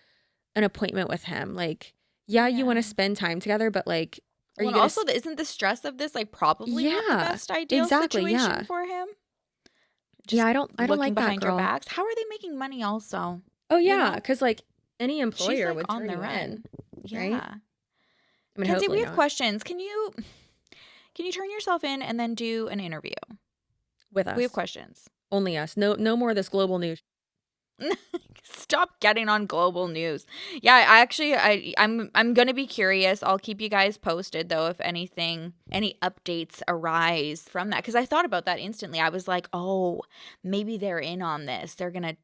appointment with him? Like, yeah, you want to spend time together, but like, are you gonna
also, isn't the stress of this like probably not the best ideal situation for him?
Just I don't like that,
behind
girl.
Your backs. How are they making money? Also,
oh yeah, because like any employer
she's, like,
would
on
turn
their
you
end.
in,
Yeah.
right? I mean,
Kenzi, we have
not.
questions. Can you turn yourself in and then do an interview
with us?
We have questions.
Only us. No more of this global news.
Stop getting on global news. Yeah, I'm gonna be curious. I'll keep you guys posted though if any updates arise from that, because I thought about that instantly. I was like, oh, maybe they're in on this. They're gonna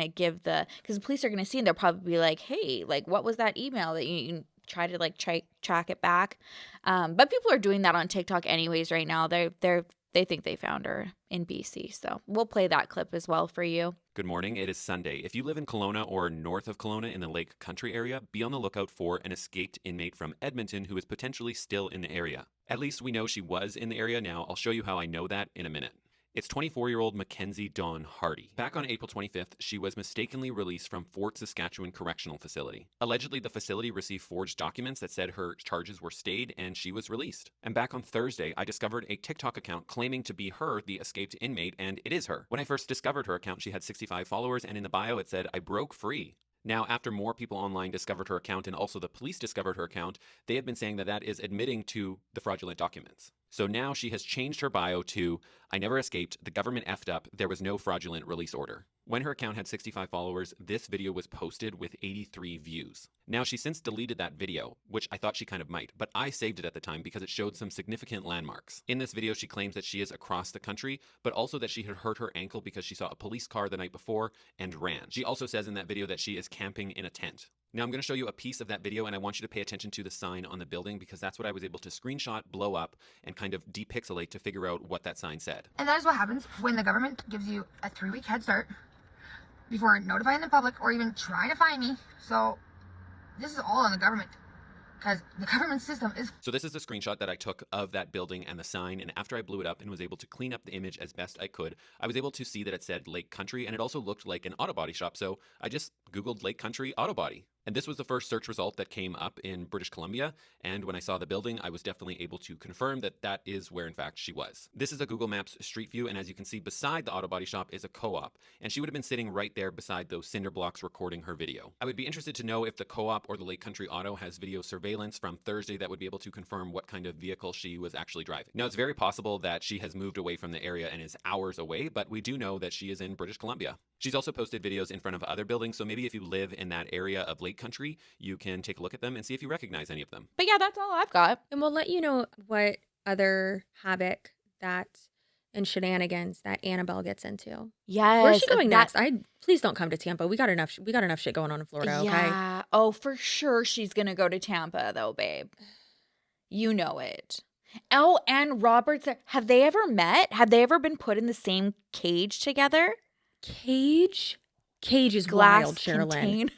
give because the police are gonna see and they'll probably be like, hey, like, what was that email that you try to like track it back? But people are doing that on TikTok anyways right now. They think they found her in BC. So we'll play that clip as well for you.
Good morning. It is Sunday. If you live in Kelowna or north of Kelowna in the Lake Country area, be on the lookout for an escaped inmate from Edmonton who is potentially still in the area. At least we know she was in the area now. I'll show you how I know that in a minute. It's 24-year-old Mckenzie Dawn Hardy. Back on April 25th, she was mistakenly released from Fort Saskatchewan Correctional Facility. Allegedly, the facility received forged documents that said her charges were stayed and she was released. And back on Thursday, I discovered a TikTok account claiming to be her, the escaped inmate, and it is her. When I first discovered her account, she had 65 followers, and in the bio it said, "I broke free." Now, after more people online discovered her account and also the police discovered her account, they have been saying that that is admitting to the fraudulent documents. So now she has changed her bio to, "I never escaped, the government effed up, there was no fraudulent release order." When her account had 65 followers, this video was posted with 83 views. Now, she's since deleted that video, which I thought she kind of might, but I saved it at the time because it showed some significant landmarks. In this video, she claims that she is across the country, but also that she had hurt her ankle because she saw a police car the night before and ran. She also says in that video that she is camping in a tent. Now I'm going to show you a piece of that video, and I want you to pay attention to the sign on the building because that's what I was able to screenshot, blow up, and kind of depixelate to figure out what that sign said.
And that is what happens when the government gives you a 3-week head start before notifying the public or even trying to find me. So this is all on the government, because the government system is...
So this is the screenshot that I took of that building and the sign, and after I blew it up and was able to clean up the image as best I could, I was able to see that it said Lake Country, and it also looked like an auto body shop, so I just Googled Lake Country auto body. And this was the first search result that came up in British Columbia, and when I saw the building, I was definitely able to confirm that that is where, in fact, she was. This is a Google Maps street view, and as you can see, beside the auto body shop is a co-op, and she would have been sitting right there beside those cinder blocks recording her video. I would be interested to know if the co-op or the Lake Country Auto has video surveillance from Thursday that would be able to confirm what kind of vehicle she was actually driving. Now, it's very possible that she has moved away from the area and is hours away, but we do know that she is in British Columbia. She's also posted videos in front of other buildings, so maybe if you live in that area of Lake Country, you can take a look at them and see if you recognize any of them.
But yeah, that's all I've got.
And we'll let you know what other havoc and shenanigans that Annabelle gets into.
Yes.
Where's she going next? Please don't come to Tampa. We got enough shit going on in Florida, okay?
Yeah. Oh, for sure she's going to go to Tampa though, babe. You know it. Oh, and Robert's there. Have they ever met? Have they ever been put in the same cage together?
Cage is
Glass
wild, Sherilyn.
container.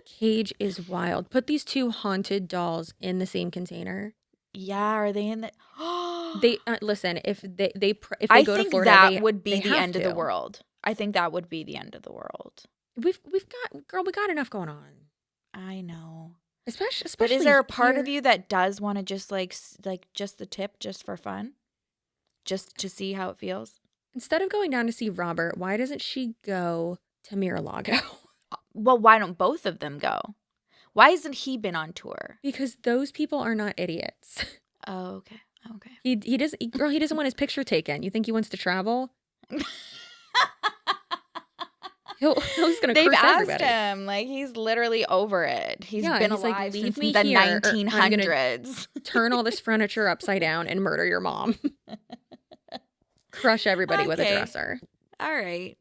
Cage is wild. Put these two haunted dolls in the same container.
Yeah, are they in the?
They listen. If they
I
go to
think
Florida,
that
they
would be
they
the
have
end of the
to.
world. I think that would be the end of the world.
We've got enough going on.
I know.
Especially.
But is there a part
here.
of you that does want to just like just the tip, just for fun, just to see how it feels?
Instead of going down to see Robert, why doesn't she go to Mar-a-Lago?
Well, why don't both of them go? Why hasn't he been on tour?
Because those people are not idiots.
Oh, okay. Okay.
He doesn't want his picture taken. You think he wants to travel? He's gonna
They've
curse
asked
everybody.
him, like, he's literally over it. He's been
he's
alive
like, leave
since
me
the
here, or I'm
1900s.
gonna turn all this furniture upside down and murder your mom. Crush everybody with a
Okay.
dresser.
All right.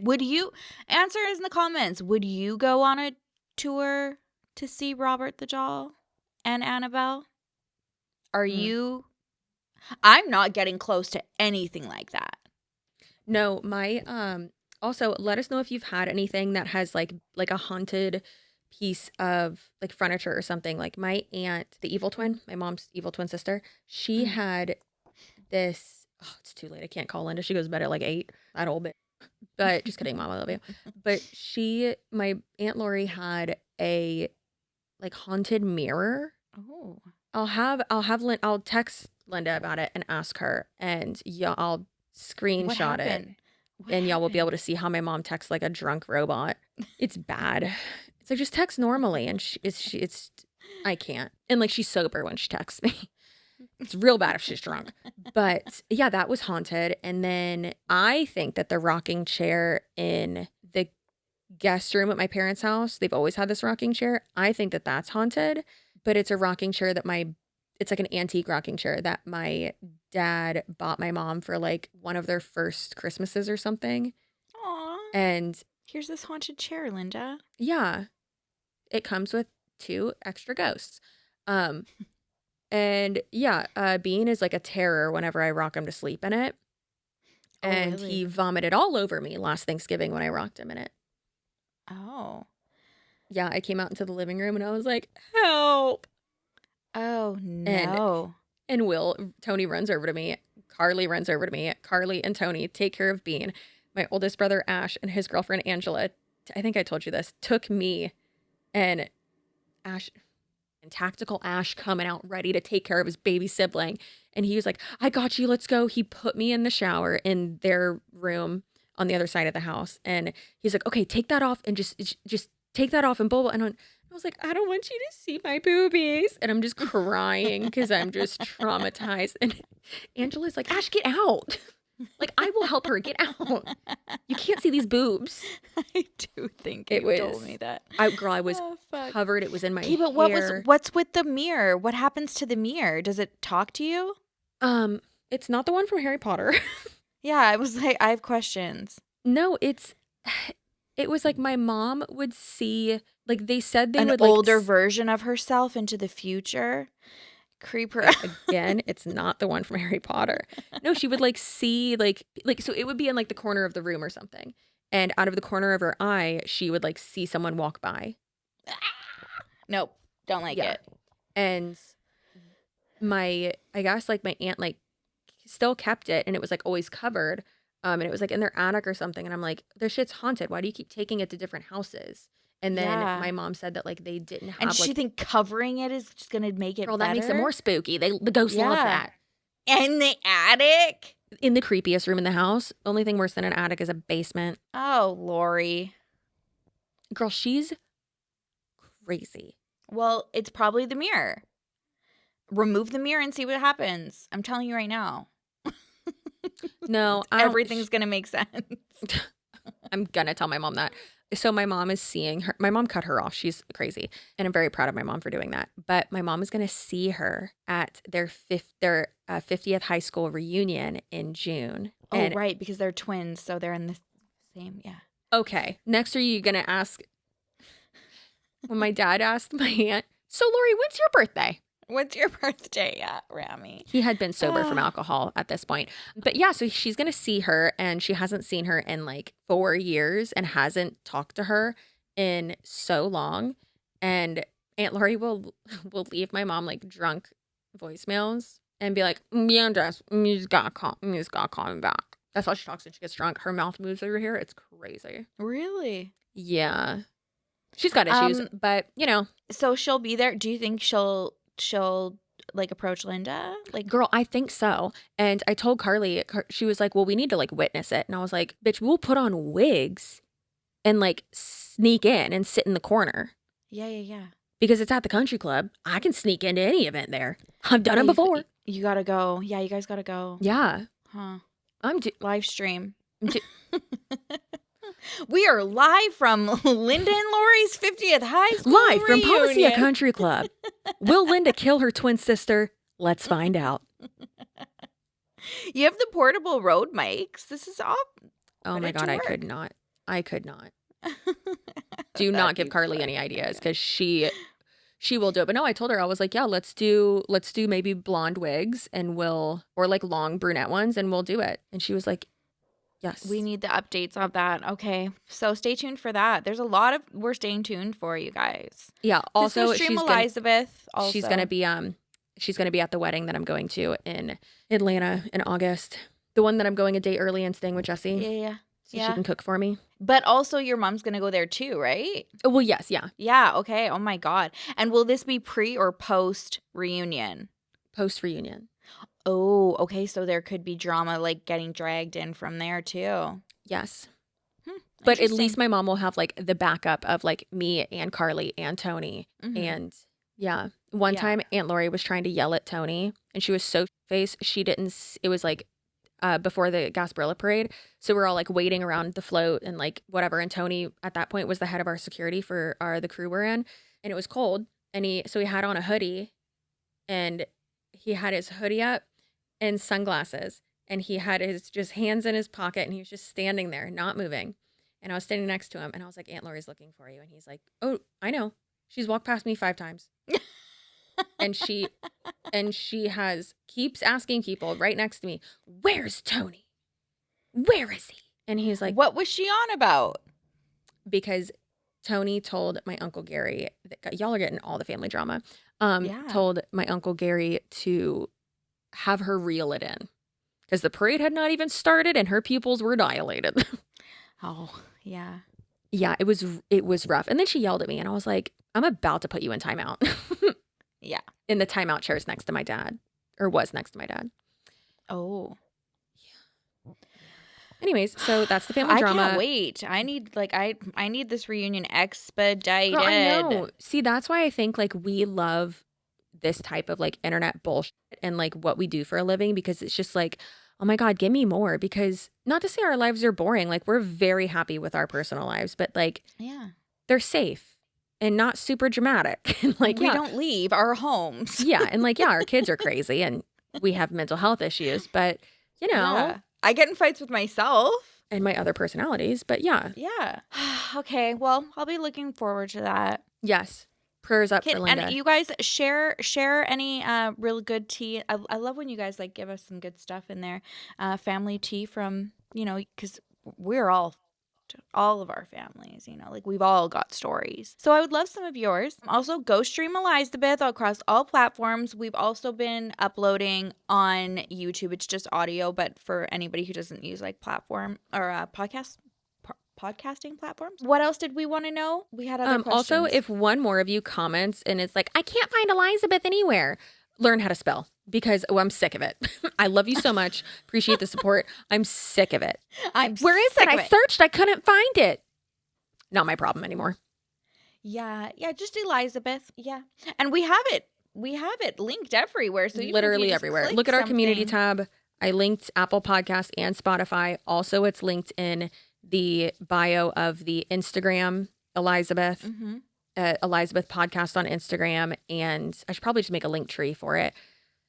Would you answer us in the comments? Would you go on a tour to see Robert the Doll and Annabelle? Are you? I'm not getting close to anything like that.
No, my also let us know if you've had anything that has like a haunted piece of like furniture or something. Like my aunt, the evil twin, my mom's evil twin sister, she had this. Oh, it's too late. I can't call Linda. She goes to bed at like 8. That old bitch. But just kidding, Mom. I love you. But my Aunt Lori had a like haunted mirror.
Oh.
I'll text Linda about it and ask her, and I'll screenshot it, and y'all will be able to see how my mom texts like a drunk robot. It's bad. It's like, just text normally, and I can't. And like, she's sober when she texts me. It's real bad if she's drunk. But yeah, that was haunted. And then I think that the rocking chair in the guest room at my parents' house, they've always had this rocking chair. I think that that's haunted, but it's a rocking chair it's like an antique rocking chair that my dad bought my mom for like one of their first Christmases or something.
Aww.
And
here's this haunted chair, Linda.
Yeah. It comes with 2 extra ghosts. And yeah, Bean is like a terror whenever I rock him to sleep in it.
Oh,
And
really?
he vomited all over me last Thanksgiving when I rocked him in it.
Oh.
Yeah, I came out into the living room and I was like, help.
Oh, no.
And Tony runs over to me. Carly runs over to me. Carly and Tony take care of Bean. My oldest brother, Ash, and his girlfriend, Angela, I think I told you this, took me and Ash... and tactical Ash coming out ready to take care of his baby sibling. And he was like, I got you, let's go. He put me in the shower in their room on the other side of the house. And he's like, okay, take that off and just take that off and blah, blah. And I was like, I don't want you to see my boobies. And I'm just crying because I'm just traumatized. And Angela's like, Ash, get out. Like, I will help her get out. You can't see these boobs.
I do think you told me that.
I was covered. It was in my hair.
But what's with the mirror? What happens to the mirror? Does it talk to you?
It's not the one from Harry Potter.
Yeah, I was like, I have questions.
No, it was like my mom would see, like they said they
An
would
older version of herself into the future. Creep her out.
Again, it's not the one from Harry Potter. No, she would like see like so it would be in like the corner of the room or something. And out of the corner of her eye, she would like see someone walk by.
Nope, don't like it.
And I guess like my aunt like still kept it, and it was like always covered. And it was like in their attic or something. And I'm like, this shit's haunted. Why do you keep taking it to different houses? And then my mom said that like they didn't have.
And she think covering it is just gonna make it
Girl,
better?
that makes it more spooky. The ghosts love that.
In the attic?
In the creepiest room in the house. Only thing worse than an attic is a basement.
Oh, Lori.
Girl, she's crazy.
Well, it's probably the mirror. Remove the mirror and see what happens. I'm telling you right now.
No,
everything's gonna make sense.
I'm gonna tell my mom that. So my mom is seeing her. My mom cut her off. She's crazy, and I'm very proud of my mom for doing that. But my mom is gonna see her at their 50th high school reunion in June.
Oh, right, because they're twins, so they're in the same. Yeah.
Okay. Next, are you gonna ask? When my dad asked my aunt, "So Lori, when's your birthday?"
What's your birthday at, Rami?
He had been sober from alcohol at this point. But yeah, so she's going to see her, and she hasn't seen her in like 4 years and hasn't talked to her in so long. And Aunt Lori will leave my mom like drunk voicemails and be like, yeah, Jess, you just gotta call me back. That's how she talks when she gets drunk. Her mouth moves over here. It's crazy.
Really?
Yeah. She's got issues, but you know.
So she'll be there. Do you think she'll like approach Linda? Like,
girl, I think so. And I told Carly, she was like, well, we need to like witness it. And I was like, bitch, we'll put on wigs and like sneak in and sit in the corner.
Yeah.
Because it's at the country club. I can sneak into any event there. I've done it before.
You gotta go. Yeah, you guys gotta go.
Yeah.
Huh.
I'm
live stream. We are live from Linda and Lori's 50th high school
live from
reunion.
Policia Country Club. Will Linda kill her twin sister? Let's find out.
You have the portable road mics. This is all.
Oh my God, I could not. Do not give Carly any ideas because she will do it. But no, I told her, I was like, yeah, let's do maybe blonde wigs and or like long brunette ones and we'll do it. And she was like, yes.
We need the updates of that. Okay. So stay tuned for that. There's a lot we're staying tuned for, you guys.
Yeah. Also,
she's Elisabeth.
She's gonna be at the wedding that I'm going to in Atlanta in August. The one that I'm going a day early and staying with Jessie.
Yeah.
So she can cook for me.
But also your mom's going to go there too, right?
Oh, well, yes. Yeah.
Yeah. Okay. Oh my God. And will this be pre or post reunion?
Post reunion.
Oh, okay. So there could be drama like getting dragged in from there too.
Yes. But at least my mom will have like the backup of like me and Carly and Tony. Mm-hmm. And yeah. One time Aunt Lori was trying to yell at Tony and she was so faced. It was like before the Gasparilla parade. So we're all like waiting around the float and like whatever. And Tony at that point was the head of our security for the crew we're in. And it was cold. And he had on a hoodie and he had his hoodie up and sunglasses. And he had his just hands in his pocket and he was just standing there, not moving. And I was standing next to him and I was like, Aunt Lori's looking for you. And he's like, oh, I know. She's walked past me 5 times. and she keeps asking people right next to me, where's Tony? Where is he? And he's like,
what was she on about?
Because Tony told my Uncle Gary, y'all are getting all the family drama, told my Uncle Gary to have her reel it in. Because the parade had not even started and her pupils were dilated.
Oh, yeah.
Yeah, it was rough. And then she yelled at me and I was like, I'm about to put you in timeout.
Yeah.
In the timeout chairs next to my dad. Or was next to my dad.
Oh.
Yeah. Anyways, so that's the family drama.
I can't wait. I need this reunion expedited.
Girl, I know. See, that's why I think like we love this type of like internet bullshit and like what we do for a living, because it's just like, oh my God, give me more. Because not to say our lives are boring. Like we're very happy with our personal lives, but like they're safe. And not super dramatic. And like
we don't leave our homes.
Yeah. And like, our kids are crazy and we have mental health issues, but you know.
I get in fights with myself.
And my other personalities, but yeah.
Yeah. Okay. Well, I'll be looking forward to that.
Yes. Prayers up for Linda.
And you guys share any real good tea. I love when you guys like give us some good stuff in there. Family tea from, because we're all of our families, like we've all got stories. So I would love some of yours. Also, go stream Elisabeth across all platforms. We've also been uploading on YouTube. It's just audio, but for anybody who doesn't use like platform or podcasting platforms. What else did we want to know? We had other questions.
Also, if one more of you comments and it's like, I can't find Elisabeth anywhere, learn how to spell. Because I'm sick of it. I love you so much. Appreciate the support. I'm sick of it. Where is it? I searched. I couldn't find it. Not my problem anymore.
Yeah. Yeah. Just Elisabeth. Yeah. And we have it. We have it linked everywhere. So
literally everywhere. Look at our community tab. I linked Apple Podcasts and Spotify. Also, it's linked in the bio of the Instagram, Elisabeth. Mm-hmm. Elisabeth Podcast on Instagram. And I should probably just make a link tree for it.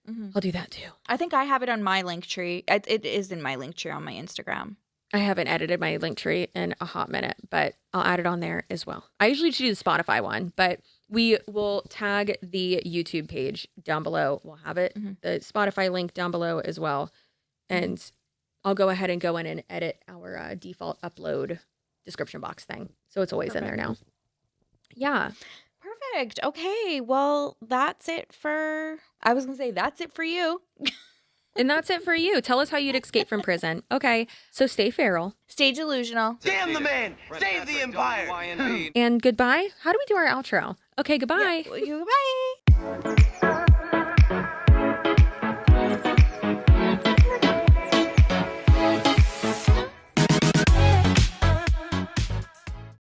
Mm-hmm. I'll do that too.
I think I have it on my link tree. It is in my link tree on my Instagram.
I haven't edited my link tree in a hot minute, but I'll add it on there as well. I usually do the Spotify one, but we will tag the YouTube page down below. We'll have it, the Spotify link down below as well. And I'll go ahead and go in and edit our default upload description box thing. So it's always in there now. Yeah.
Perfect. Okay. Well, that's it for you.
And that's it for you. Tell us how you'd escape from prison. Okay, so stay feral.
Stay delusional.
Damn the man! Save the empire!
And goodbye. How do we do our outro? Okay, goodbye.
Yeah, goodbye.